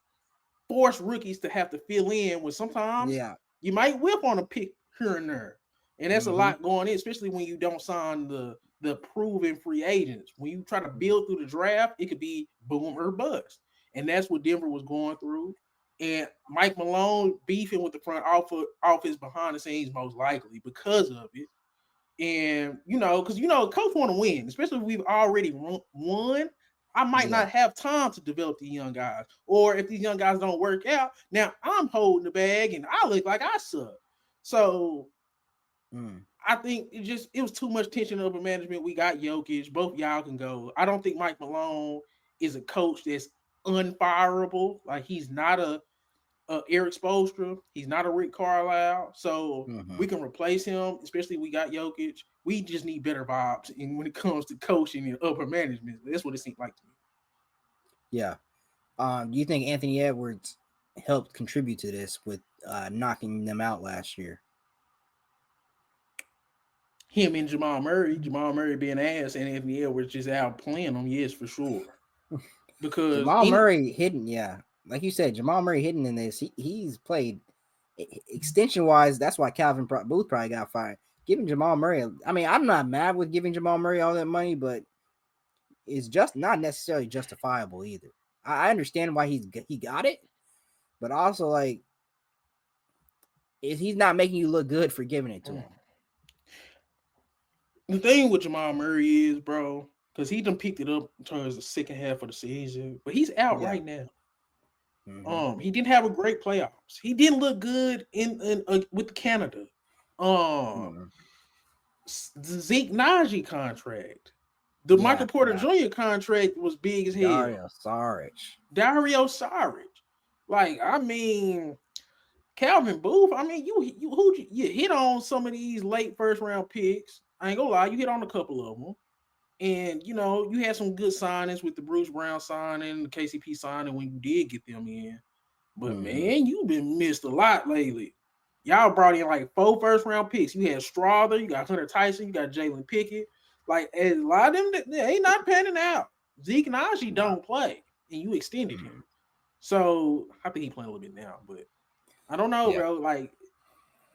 force rookies to have to fill in when sometimes you might whip on a pick here and there. And that's a lot going in, especially when you don't sign the proven free agents. When you try to build through the draft, it could be boom or bust. And that's what Denver was going through. And Mike Malone beefing with the front office behind the scenes, most likely because of it. And, because, coach want to win, especially if we've already won. I might not have time to develop the young guys. Or if these young guys don't work out, now I'm holding the bag and I look like I suck. So I think it was too much tension over management. We got Jokic. Both y'all can go. I don't think Mike Malone is a coach that's unfireable. Like, he's not a Eric Spoelstra. He's not a Rick Carlisle. So we can replace him, especially we got Jokic. We just need better vibes. And when it comes to coaching and upper management, that's what it seems like to me. Yeah. Do you think Anthony Edwards helped contribute to this with knocking them out last year? Him and Jamal Murray being ass, and Anthony Edwards just out playing them, yes, for sure. Because Jamal Murray hidden, like you said, Jamal Murray hidden in this. He's played extension wise. That's why Calvin Booth probably got fired. Giving Jamal Murray, I mean, I'm not mad with giving Jamal Murray all that money, but it's just not necessarily justifiable either. I understand why he got it, but also like, he's not making you look good for giving it to him. The thing with Jamal Murray is, bro, because he done picked it up towards the second half of the season, but he's out right now. He didn't have a great playoffs. He didn't look good in with Canada. Zeke Naji contract, the Michael Porter Jr. contract was big as hell. Dario Saric. Like, I mean, Calvin Booth. I mean, you hit on some of these late first round picks. I ain't gonna lie, you hit on a couple of them. And, you had some good signings with the Bruce Brown signing, the KCP signing when you did get them in. But, man, you've been missed a lot lately. Y'all brought in like 4 first-round picks. You had Strother, you got Hunter Tyson, you got Jalen Pickett. Like, a lot of them, they ain't not panning out. Zeke and Najee Nah. don't play, and you extended him. So I think he playing a little bit now, but I don't know, Yeah. bro. Like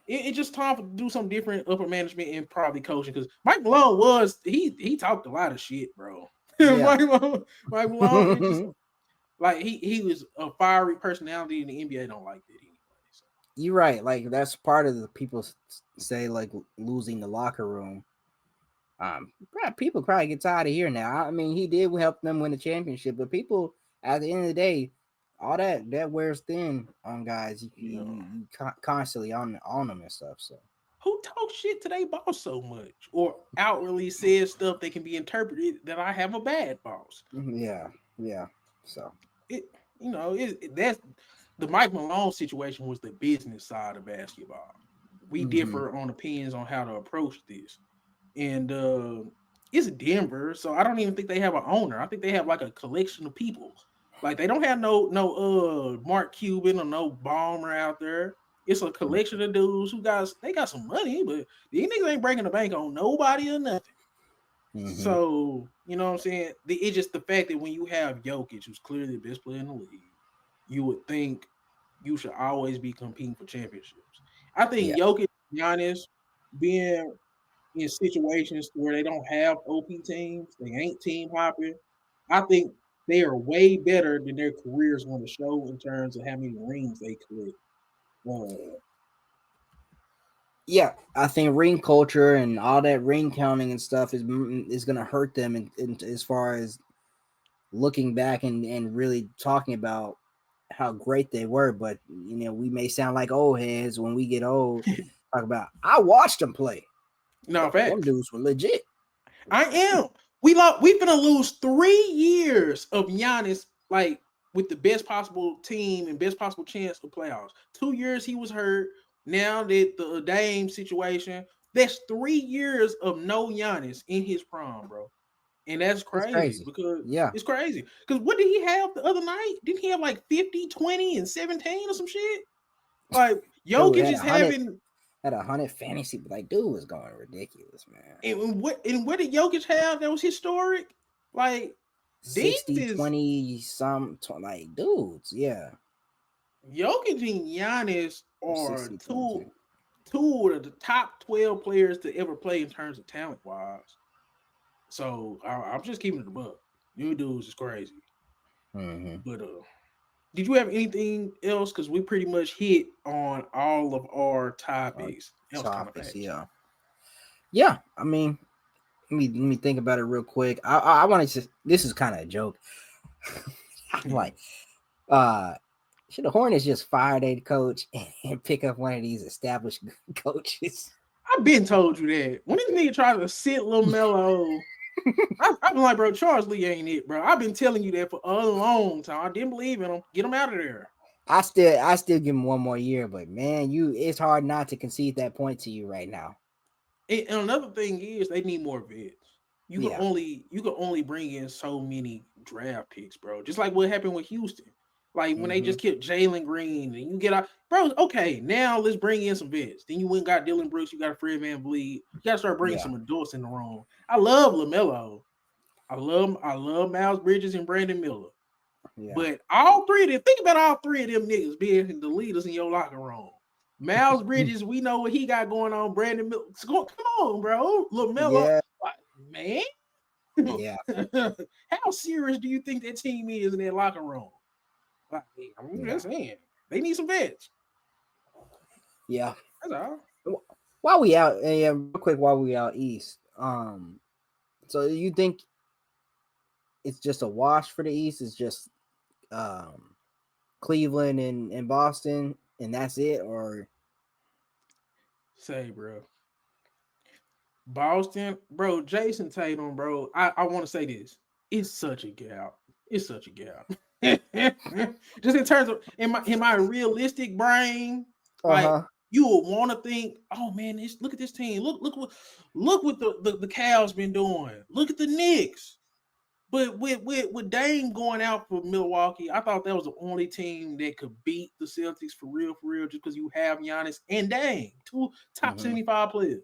it's just time to do something different, upper management and probably coaching. Because Mike Malone was he talked a lot of shit, bro. Yeah. Mike Malone, it just like he was a fiery personality, and the NBA don't like that anyway. So. You're right. Like that's part of the people say like losing the locker room. People probably get tired of hearing that. I mean, he did help them win the championship, but people at the end of the day, all that wears thin on guys. You constantly on them and stuff. So Who talks shit to they boss so much, or outwardly says stuff that can be interpreted that I have a bad boss? yeah. So It that's the Mike Malone situation was the business side of basketball. We mm-hmm. differ on opinions on how to approach this, and it's Denver, so I don't even think they have an owner. I think they have like a collection of people. Like they don't have no Mark Cuban or no Ballmer out there. It's a collection of dudes who got some money, but these niggas ain't breaking the bank on nobody or nothing. Mm-hmm. So, you know what I'm saying? It's just the fact that when you have Jokic, who's clearly the best player in the league, you would think you should always be competing for championships. I think Yeah, Jokic, Giannis, being in situations where they don't have OP teams, they ain't team hopping, I think they are way better than their careers want to show in terms of how many rings they collect. Uh, yeah. I think ring culture and all that ring counting and stuff is gonna hurt them in as far as looking back and really talking about how great they were. But we may sound like old heads when we get old. Talk about I watched them play. no, Them facts. dudes were legit. I am. We're gonna lose 3 years of Giannis, like with the best possible team and best possible chance of playoffs. 2 years he was hurt. Now that the Dame situation, that's 3 years of no Giannis in his prime, bro. And that's It's crazy crazy. because Yeah. it's crazy. Because what did he have the other night? Didn't he have like 50, 20, and 17 or some shit? Like Dude Jokic is having had 100 fantasy, but like dude was going ridiculous, man. and what did Jokic have that was historic? Like these 60, is 20, like dudes, yeah. Jokic and Giannis Or are 60, two of the top 12 players to ever play in terms of talent wise. So I'm just keeping it above. You dudes is crazy. Mm-hmm. But did you have anything else? Because we pretty much hit on all of our topics. That was kind of Topics, fast. yeah. Yeah, I mean, let me think about it real quick. I wanted to. This is kind of a joke. I'm like, should the Hornets just fire their coach and pick up one of these established coaches? I've been told you that. When this nigga tries to sit LaMelo, I'm like, bro, Charles Lee ain't it, bro. I've been telling you that for a long time. I didn't believe in him. Get him out of there. I still give him one more year, but man, it's hard not to concede that point to you right now. And another thing is they need more vets. Yeah. You can only bring in so many draft picks, bro. Just like what happened with Houston. Like when they just kept Jalen Green and you get out, bro. Okay, now let's bring in some vets. Then you went and got Dylan Brooks. You got a Fred VanVleet. You got to start bringing some adults in the room. I love LaMelo. I love Miles Bridges and Brandon Miller. Yeah. But all three of them, think about all three of them niggas being the leaders in your locker room. Miles Bridges, we know what he got going on. Brandon Miller, come on, bro. LaMelo, Yeah. man. Yeah. How serious do you think that team is in that locker room? Like, I'm just saying, they need some vets. Yeah. That's all. While we out, real quick, while we out east, so you think it's just a wash for the East? It's just Cleveland and Boston, and that's it, or Say, bro. Boston, bro, Jason Tatum, bro. I want to say this. It's such a gap. It's such a gap. Just in terms of in my realistic brain, like you would want to think, oh man, look at this team. Look what the Cavs been doing. Look at the Knicks. But with Dame going out for Milwaukee, I thought that was the only team that could beat the Celtics for real, just because you have Giannis and Dame, two top 75 players.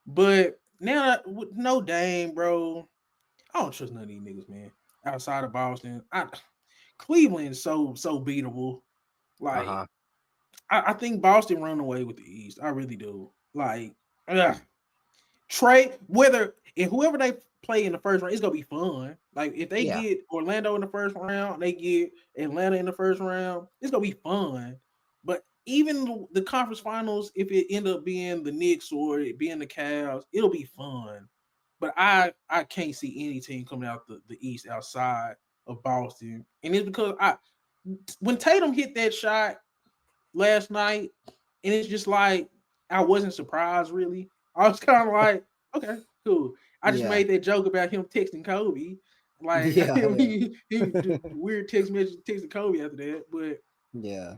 But now with no Dame, bro, I don't trust none of these niggas, man. outside of Boston. Cleveland is so beatable. Like Uh-huh. I think Boston run away with the East. I really do. Like ugh. Trey, whether and whoever they play in the first round, it's gonna be fun. Like if they Yeah. get Orlando in the first round, they get Atlanta in the first round, it's gonna be fun. But even the conference finals, if it end up being the Knicks or it being the Cavs, it'll be fun. But I can't see any team coming out the East outside of Boston, and it's because when Tatum hit that shot last night, and it's just like I wasn't surprised really. I was kind of like, okay, cool. I just Yeah. made that joke about him texting Kobe, like Yeah. Yeah. he did weird text message texting Kobe after that. But Yeah.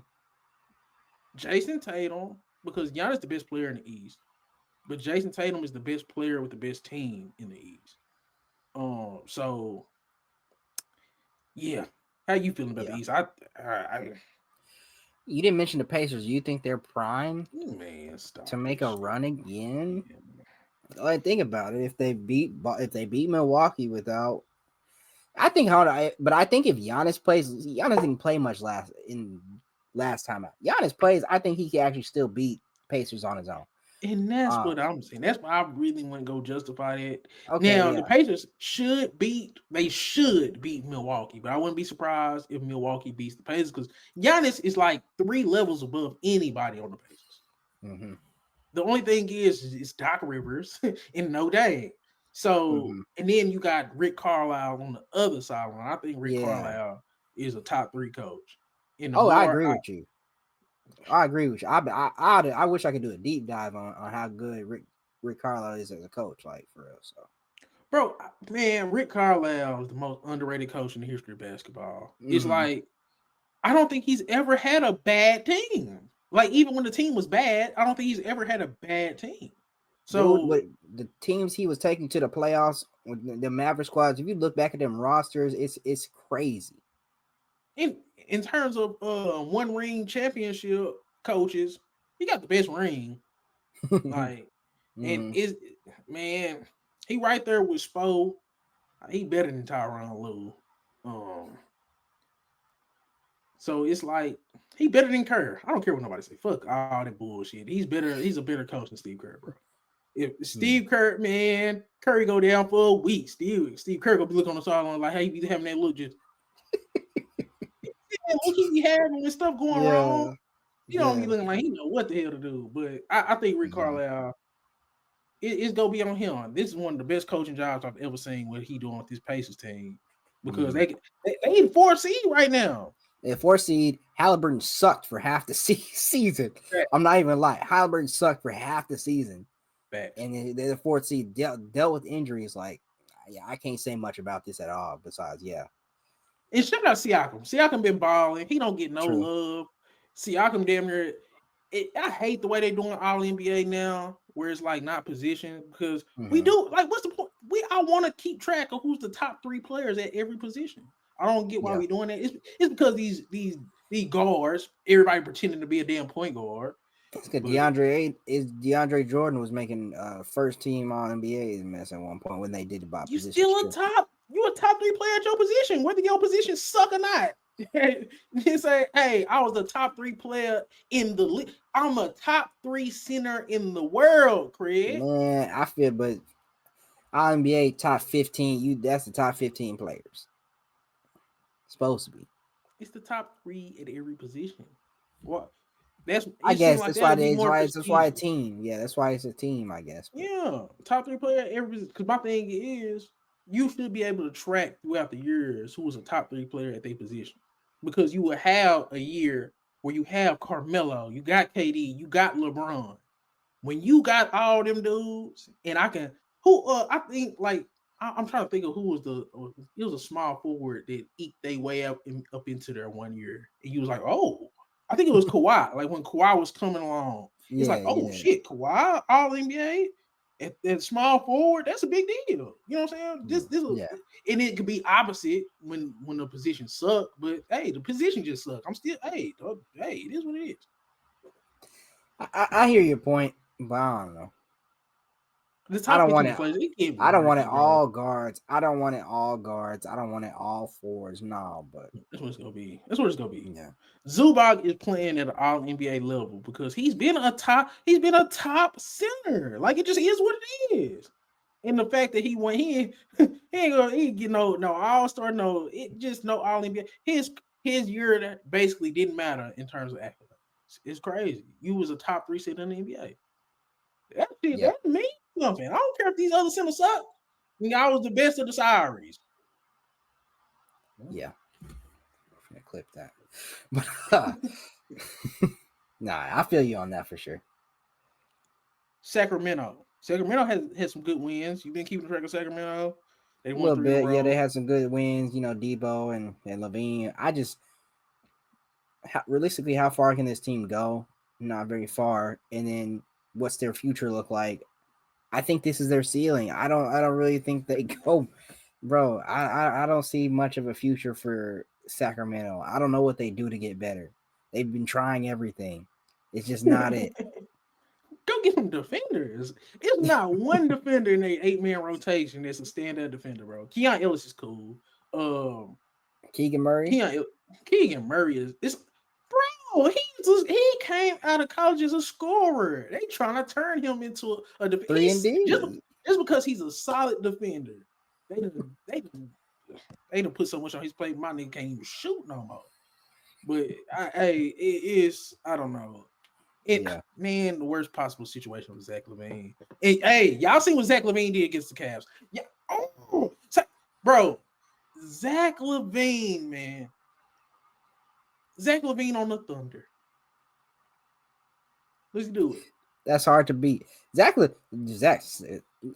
Jason Tatum, because Giannis the best player in the East, but Jason Tatum is the best player with the best team in the East. So yeah, how you feeling about the Yeah. East? You didn't mention the Pacers. You think they're prime Man, to stop make it, a stop run again? it. Like, think about it. If they beat Milwaukee without, I think how but I think if Giannis plays, Giannis didn't play much last time out. Giannis plays, I think he can actually still beat Pacers on his own. And that's Um, what I'm saying. That's why I really want to go justify that. okay, Now the yeah, Pacers should beat Milwaukee, but I wouldn't be surprised if Milwaukee beats the Pacers because Giannis is like 3 levels above anybody on the Pacers. mm-hmm, The only thing is Doc Rivers and no day. So mm-hmm, and then you got Rick Carlisle on the other sideline. I think Rick yeah. Carlisle is a top 3 coach. And the Oh, I more agree with you. I agree with you. I wish I could do a deep dive on how good Rick Carlisle is as a coach, like for real. So, Bro, man, Rick Carlisle is the most underrated coach in the history of basketball. It's mm-hmm. like I don't think he's ever had a bad team. Like even when the team was bad, I don't think he's ever had a bad team. Dude, So but the teams he was taking to the playoffs with the Maverick squads, if you look back at them rosters, it's crazy. in terms of one ring championship coaches, he got the best ring. Like and mm-hmm. is man, he right there with Spo. He better than Tyronn Lue. Um, So it's like he better than Kerr. I don't care what nobody say. Fuck all that bullshit. He's better. He's a better coach than Steve Kerr, bro. If Steve Kerr, man, Curry go down for a week. Steve Kerr gonna be looking on the sideline like, hey, you be having that look just what he be having with stuff going wrong. Yeah, He don't be yeah. looking like he know what the hell to do. But I think Rick Mm-hmm. Carlisle, it's gonna be on him. This is one of the best coaching jobs I've ever seen. What he doing with this Pacers team because Mm-hmm. they in 4th seed right now. The 4th seed, Halliburton sucked for half the season. I'm not even lying. Halliburton sucked for half the season, Facts. and the 4th seed dealt with injuries. Like, yeah, I can't say much about this at all. Besides, yeah, And shout out Siakam. Siakam been balling. He don't get no true. love. Siakam damn near. I hate the way they doing all NBA now, where it's like not position because we Mm-hmm. do like what's the point? I want to keep track of who's the top 3 players at every position. I don't get why Yeah, we doing that. It's because these guards, everybody pretending to be a damn point guard. it's because But DeAndre Jordan was making first team All NBA mess at one point when they did it by you position still a stripping. top. You a top 3 player at your position, whether your position suck or not. You say, hey, I was the top 3 player in the league. I'm a top 3 center in the world, Craig. Man, I feel, but All NBA top 15, that's the top 15 players. Supposed to be. It's the top 3 at every position. What? It I seems guess like that'll be more that's why a prestigious. team. Yeah, that's why it's a team, I guess. But Yeah, top 3 player at every. Because my thing is, you should be able to track throughout the years who was a top 3 player at their position, because you will have a year where you have Carmelo, you got KD, you got LeBron. When you got all them dudes, and I can I think like I'm trying to think of who was it was a small forward that eked their way up into there one year, and you was like, oh, I think it was Kawhi. Like when Kawhi was coming along, it's like, yeah, oh yeah, shit, Kawhi All NBA at small forward, that's a big deal. You know what I'm saying? yeah. And it could be opposite when the position suck, but hey, the position just suck. I'm still hey, it is what it is. I hear your point, but I don't know. The I top don't want 15 it. players, it can't be I don't want it murky, bro. all guards. I don't want it all guards. I don't want it all fours. No, but That's what it's gonna be. That's what it's gonna be. yeah, Zubac is playing at an all NBA level because he's been a top center. Like it just is what it is. And the fact that he ain't get no all-star, no all NBA. His year that basically didn't matter in terms of accolades. It's crazy. You was a top 3 center in the NBA. yeah, That means something. I don't care if these other centers suck. I was the best of the Cyrus. yeah. I'm gonna clip that. But nah, I feel you on that for sure. Sacramento. Sacramento has had some good wins. You've been keeping track of Sacramento. They A won little 3 in a bit, yeah. They row. had some good wins. Debo and Lavine. I just realistically, how far can this team go? Not very far. And then what's their future look like? I think this is their ceiling. I don't really think they go, bro. I don't see much of a future for Sacramento. I don't know what they do to get better. They've been trying everything. It's just not it. Go get some defenders. It's not one defender in a 8-man rotation that's a standout defender, bro. Keon Ellis is cool. Um, Keegan Murray, Keon Keegan Murray is bro. He came out of college as a scorer. They trying to turn him into a three and he's D. just because he's a solid defender. They done put so much on his plate. My nigga can't even shoot no more. But I don't know. Yeah, Man, the worst possible situation with Zach Lavine. And, hey, y'all seen what Zach Lavine did against the Cavs? Yeah, bro, Zach Lavine, man. Zach Lavine on the Thunder. Let's do it. that's hard to beat. Zach.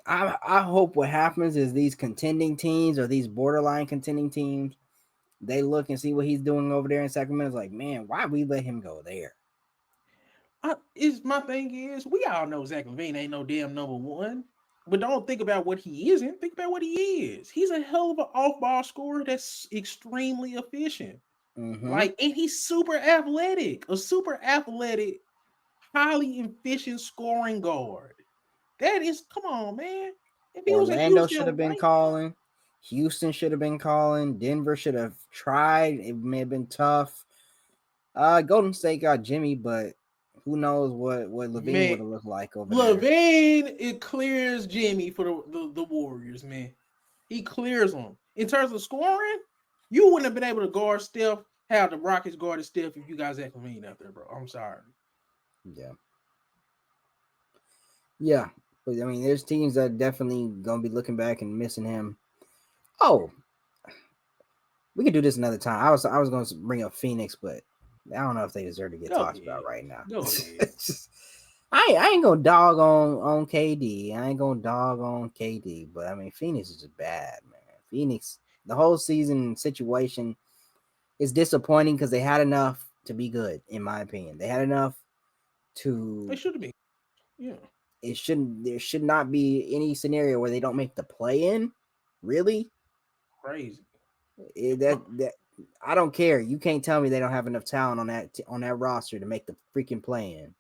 I hope what happens is these contending teams or these borderline contending teams, they look and see what he's doing over there in Sacramento. It's like, man, why we let him go there? My thing is, we all know Zach Lavine ain't no damn number one. But don't think about what he isn't. Think about what he is. He's a hell of an off-ball scorer that's extremely efficient. Mm-hmm. Like, and he's super athletic. A super athletic, highly efficient scoring guard. That is, come on, man. If he was in Orlando should have Houston been right calling. Houston should have been calling. Denver should have tried. It may have been tough. Golden State got Jimmy, but who knows what now, Lavine man, would have looked like over there. Lavine, it clears Jimmy for the Warriors, man. He clears them. In terms of scoring, you wouldn't have been able to guard Steph, how the Rockets guarded Steph if you guys had Lavine out there, bro. I'm sorry. Yeah. Yeah. But I mean, there's teams that definitely gonna be looking back and missing him. Oh, we could do this another time. I was gonna bring up Phoenix, but I don't know if they deserve to get Go talked ahead. about right now. Go ahead. It's just, I ain't gonna dog on KD. I ain't gonna dog on KD, but I mean Phoenix is just bad, man. Phoenix, the whole season situation is disappointing because they had enough to be good, in my opinion. They had enough They to. should have been. Yeah. There should not be any scenario where they don't make the play in. Really, Crazy. that I don't care. You can't tell me they don't have enough talent on that roster to make the freaking play in.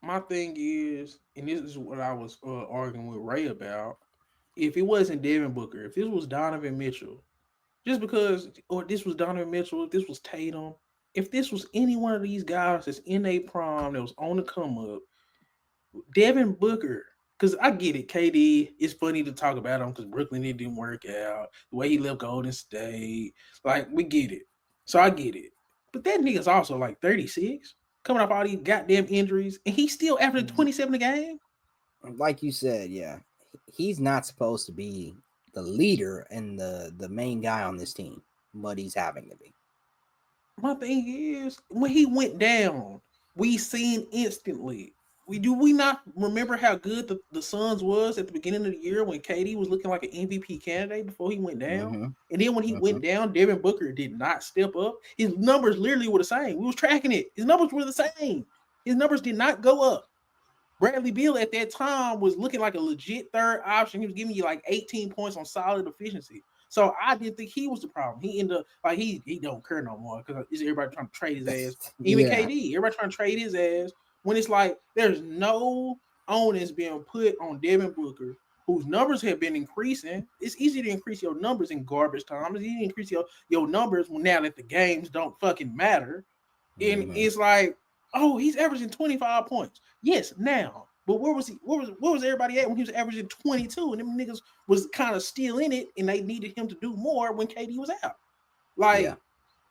My thing is, and this is what I was arguing with Ray about. If it wasn't Devin Booker, if this was Donovan Mitchell, just because, or this was Donovan Mitchell, if this was Tatum, if this was any one of these guys that's in a prime that was on the come up, Devin Booker, because I get it, KD, it's funny to talk about him because Brooklyn, it didn't work out. The way he left Golden State, like, we get it. So I get it. But that nigga's also like 36, coming off all these goddamn injuries, and he's still averaging 27 a game. Like you said, yeah, he's not supposed to be the leader and the main guy on this team, but he's having to be. My thing is, when he went down, we seen instantly. We not remember how good the Suns was at the beginning of the year when KD was looking like an MVP candidate before he went down? Mm-hmm. And then when he went down, Devin Booker did not step up. His numbers literally were the same. We was tracking it. His numbers were the same. His numbers did not go up. Bradley Beal at that time was looking like a legit third option. He was giving you like 18 points on solid efficiency. So I didn't think he was the problem. He ended up like he don't care no more because everybody trying to trade his ass. Even Yeah. KD, everybody trying to trade his ass when it's like there's no onus being put on Devin Booker, whose numbers have been increasing. It's easy to increase your numbers in garbage time. It's easy to increase your numbers now that the games don't fucking matter. And it's like, oh, he's averaging 25 points. Yes, now. But where was he? Where was everybody at when he was averaging 22? And them niggas was kind of still in it, and they needed him to do more when KD was out. Like,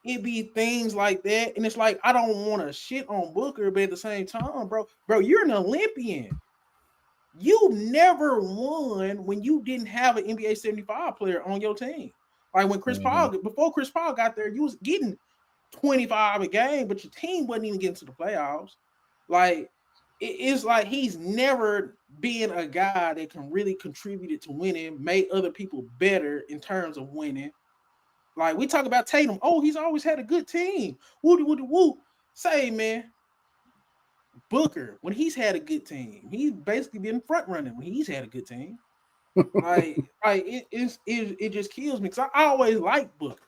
it be things like that. And it's like, I don't want to shit on Booker, but at the same time, bro, you're an Olympian. You never won when you didn't have an NBA 75 player on your team. Like when before Chris Paul got there, you was getting 25 a game, but your team wasn't even getting to the playoffs. Like, it's like he's never been a guy that can really contribute to winning, make other people better in terms of winning. Like, we talk about Tatum. Oh, he's always had a good team. Woo. Say, man, Booker, when he's had a good team, he's basically been front running when he's had a good team. It just kills me because I always liked Booker.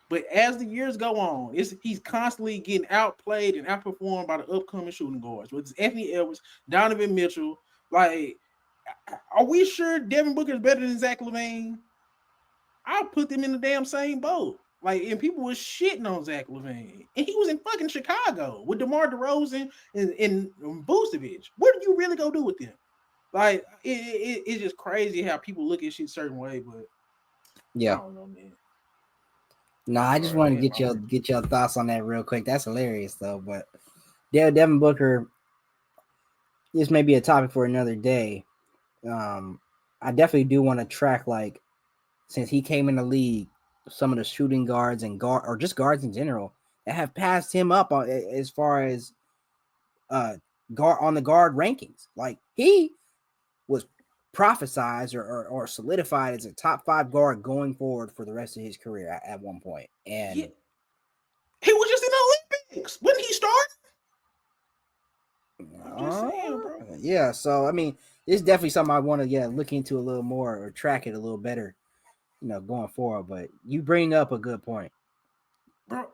But as the years go on, he's constantly getting outplayed and outperformed by the upcoming shooting guards. Whether it's Anthony Edwards, Donovan Mitchell. Like, are we sure Devin Booker is better than Zach Lavine? I'll put them in the damn same boat. Like, and people was shitting on Zach Lavine. And he was in fucking Chicago with DeMar DeRozan and Vucevic. What did you really go do with them? Like, it's just crazy how people look at shit a certain way, but yeah. I don't know, man. No, I just want to get your thoughts on that real quick. That's hilarious, though. But Devin Booker, this may be a topic for another day. I definitely do want to track, like, since he came in the league, some of the shooting guards or just guards in general that have passed him up as far as guard on the guard rankings. Like, he was prophesized or solidified as a top 5 guard going forward for the rest of his career at one point. And he was just in the Olympics. When he started? I'm just saying, bro. Yeah, so I mean, it's definitely something I want to look into a little more or track it a little better, going forward. But you bring up a good point, bro.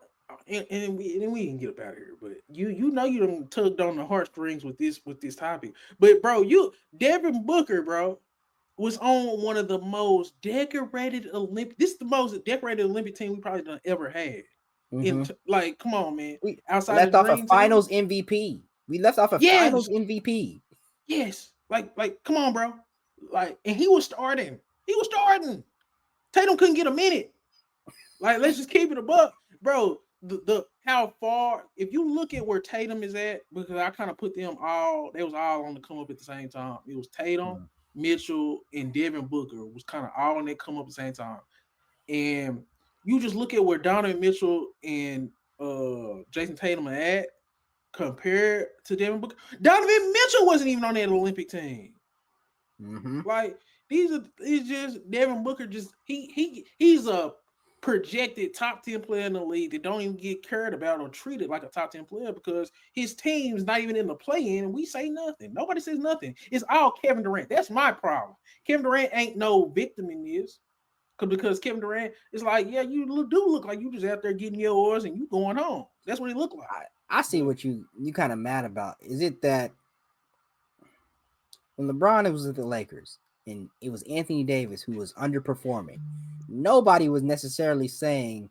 And we can get up out of here. But you know you done tugged on the heartstrings with this topic. But bro, Devin Booker, bro, was on one of the most decorated Olympic. This is the most decorated Olympic team we probably done ever had. Like, come on, man. We left off a Finals MVP. We left off a Finals MVP. Yes, like, come on, bro. Like, and he was starting. Tatum couldn't get a minute. Like, let's just keep it a buck, bro. The how far, if you look at where Tatum is at, because I kind of put them all, they was all on the come up at the same time. It was Tatum, Mitchell, and Devin Booker was kind of all on that come up at the same time. And you just look at where Donovan Mitchell and Jason Tatum are at compared to Devin Booker. Donovan Mitchell wasn't even on that Olympic team. Like, it's just Devin Booker. Just he's a projected top 10 player in the league that don't even get cared about or treated like a top 10 player because his team's not even in the play-in and we say nothing. Nobody says nothing. It's all Kevin Durant. That's my problem. Kevin Durant ain't no victim in this because Kevin Durant is like, yeah, you do look like you just out there getting yours and you going home. That's what he look like. I see what you kind of mad about. Is it that when LeBron was at the Lakers and it was Anthony Davis who was underperforming, nobody was necessarily saying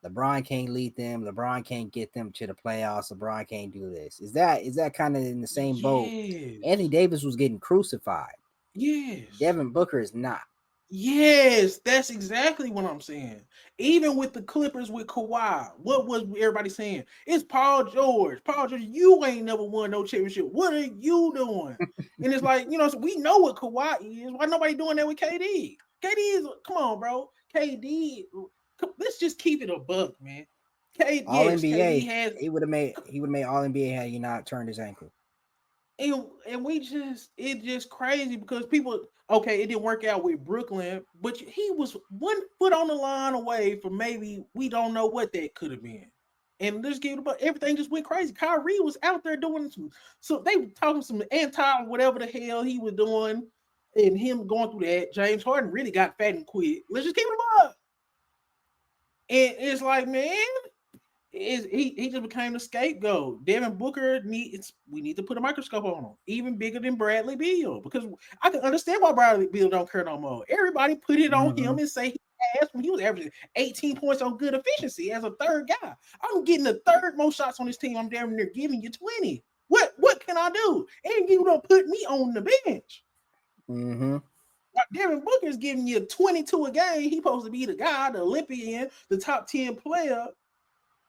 LeBron can't lead them, LeBron can't get them to the playoffs, LeBron can't do this. Is that kind of in the same boat? Anthony Davis was getting crucified. Yes. Devin Booker is not. Yes, that's exactly what I'm saying. Even with the Clippers with Kawhi, what was everybody saying? It's Paul George. Paul George, you ain't never won no championship. What are you doing? And it's like, so we know what Kawhi is. Why nobody doing that with KD? KD is, come on, bro. KD, let's just keep it a buck, man. All NBA, he would have made All NBA had he not turned his ankle. And it's just crazy because people, okay, it didn't work out with Brooklyn, but he was 1 foot on the line away from maybe we don't know what that could have been. And let's give it about everything just went crazy. Kyrie was out there doing so they were talking some anti whatever the hell he was doing, and him going through that. James Harden really got fat and quit. Let's just keep it up. And it's like, man, He just became the scapegoat. Devin Booker we need to put a microscope on him, even bigger than Bradley Beal, because I can understand why Bradley Beal don't care no more. Everybody put it on him and say he asked when he was averaging 18 points on good efficiency as a third guy. I'm getting the third most shots on this team. I'm damn near giving you 20. What can I do? And you don't put me on the bench. Devin Booker is giving you 22 a game. He's supposed to be the guy, the Olympian, the top 10 player.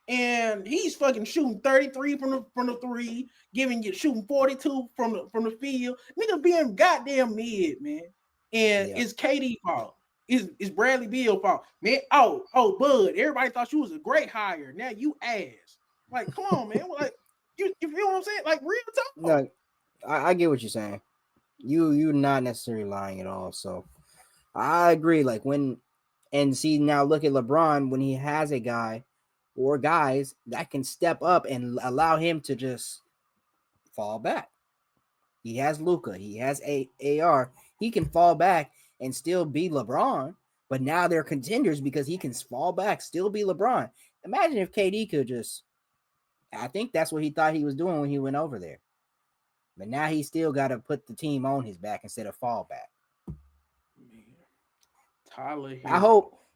And he's fucking shooting 33 from the three, shooting 42 from the field. Nigga being goddamn mid, man. And it's KD fault. It's Bradley Beal fault. Man, Bud, everybody thought you was a great hire. Now you ass. Like, come on, man. Like, you feel what I'm saying? Like, real talk. No, I get what you're saying. You're not necessarily lying at all. So I agree. Like now look at LeBron when he has a guy or guys that can step up and allow him to just fall back. He has Luka, he has AR. He can fall back and still be LeBron, but now they're contenders because he can fall back, still be LeBron. Imagine if KD could just, I think that's what he thought he was doing when he went over there. But now he still got to put the team on his back instead of fall back. Tyler,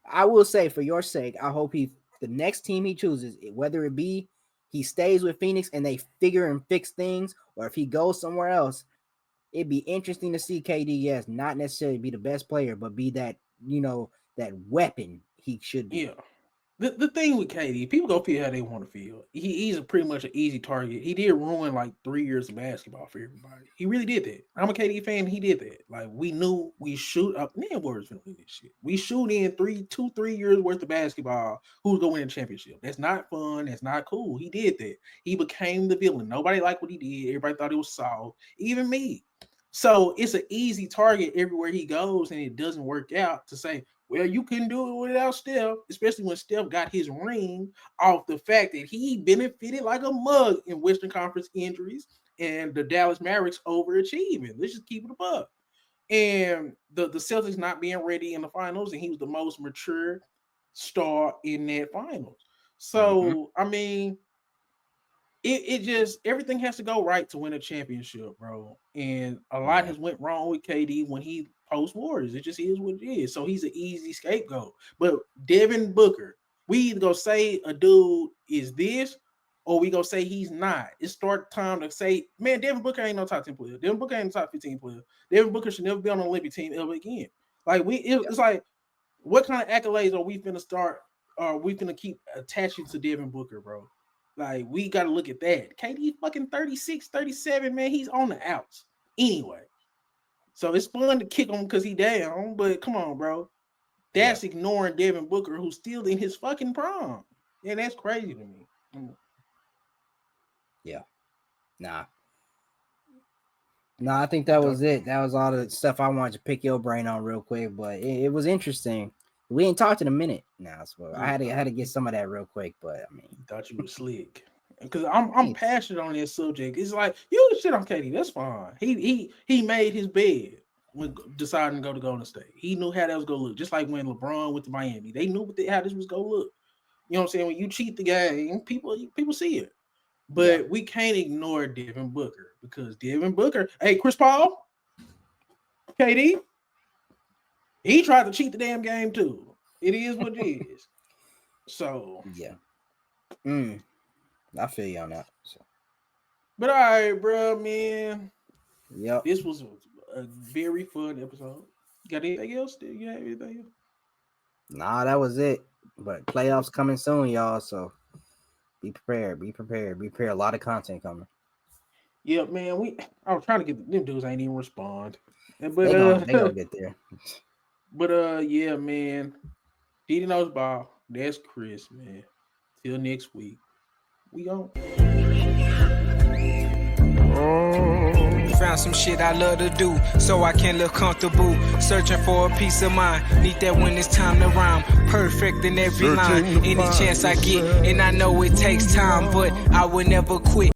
I will say, for your sake, I hope the next team he chooses, whether it be he stays with Phoenix and they figure and fix things, or if he goes somewhere else, it'd be interesting to see KD, not necessarily be the best player, but be that, that weapon he should be. Yeah. The thing with KD, people go feel how they want to feel. He's pretty much an easy target. He did ruin like 3 years of basketball for everybody. He really did that. I'm a KD fan. He did that. Like, we knew we shoot up. Man, Warriors gonna win this shit. We shoot in 3 years worth of basketball. Who's gonna win a championship? That's not fun. That's not cool. He did that. He became the villain. Nobody liked what he did. Everybody thought it was soft. Even me. So it's an easy target everywhere he goes, and it doesn't work out to say, well, you couldn't do it without Steph, especially when Steph got his ring off the fact that he benefited like a mug in Western Conference injuries and the Dallas Mavericks overachieving. Let's just keep it above. And the Celtics not being ready in the finals, and he was the most mature star in that finals. So, I mean, it just, everything has to go right to win a championship, bro. And a lot has went wrong with KD when he post Warriors. It just is what it is. So he's an easy scapegoat. But Devin Booker, we either go say a dude is this, or we go say he's not. It's start time to say, man, Devin Booker ain't no top 10 player. Devin Booker ain't a top 15 player. Devin Booker should never be on an Olympic team ever again. Like, it's like, what kind of accolades are we finna start? Are we finna keep attaching to Devin Booker, bro? Like, we got to look at that. KD fucking 36, 37, man. He's on the outs anyway. So it's fun to kick him because he down, but come on, bro. That's ignoring Devin Booker, who's still in his fucking prime. Yeah, that's crazy to me. Yeah. Nah, I think that was it. That was all the stuff I wanted to pick your brain on real quick, but it was interesting. We ain't talked in a minute now, so I had to get some of that real quick. But I mean, thought you were slick because I'm passionate on this subject. It's like, you can shit on KD, that's fine. He made his bed when deciding to go to Golden State. He knew how that was gonna look. Just like when LeBron went to Miami, they knew how this was gonna look. You know what I'm saying? When you cheat the game, people see it. But we can't ignore Devin Booker because Devin Booker, hey, Chris Paul, KD. He tried to cheat the damn game too. It is what it is. So I feel you on that. So. But all right, bro, man. Yep. This was a very fun episode. You got anything else? You have anything else? Nah, that was it. But playoffs coming soon, y'all. So be prepared. Be prepared. A lot of content coming. Yeah, man. I was trying to get them dudes ain't even respond. But they gonna get there. But yeah, man. Giddey knows ball. That's Chris, man. Till next week. We on. Found some shit I love to do, so I can live comfortable. Searching for a peace of mind. Need that when it's time to rhyme. Perfect in every line. Any chance I get, and I know it takes time, but I will never quit.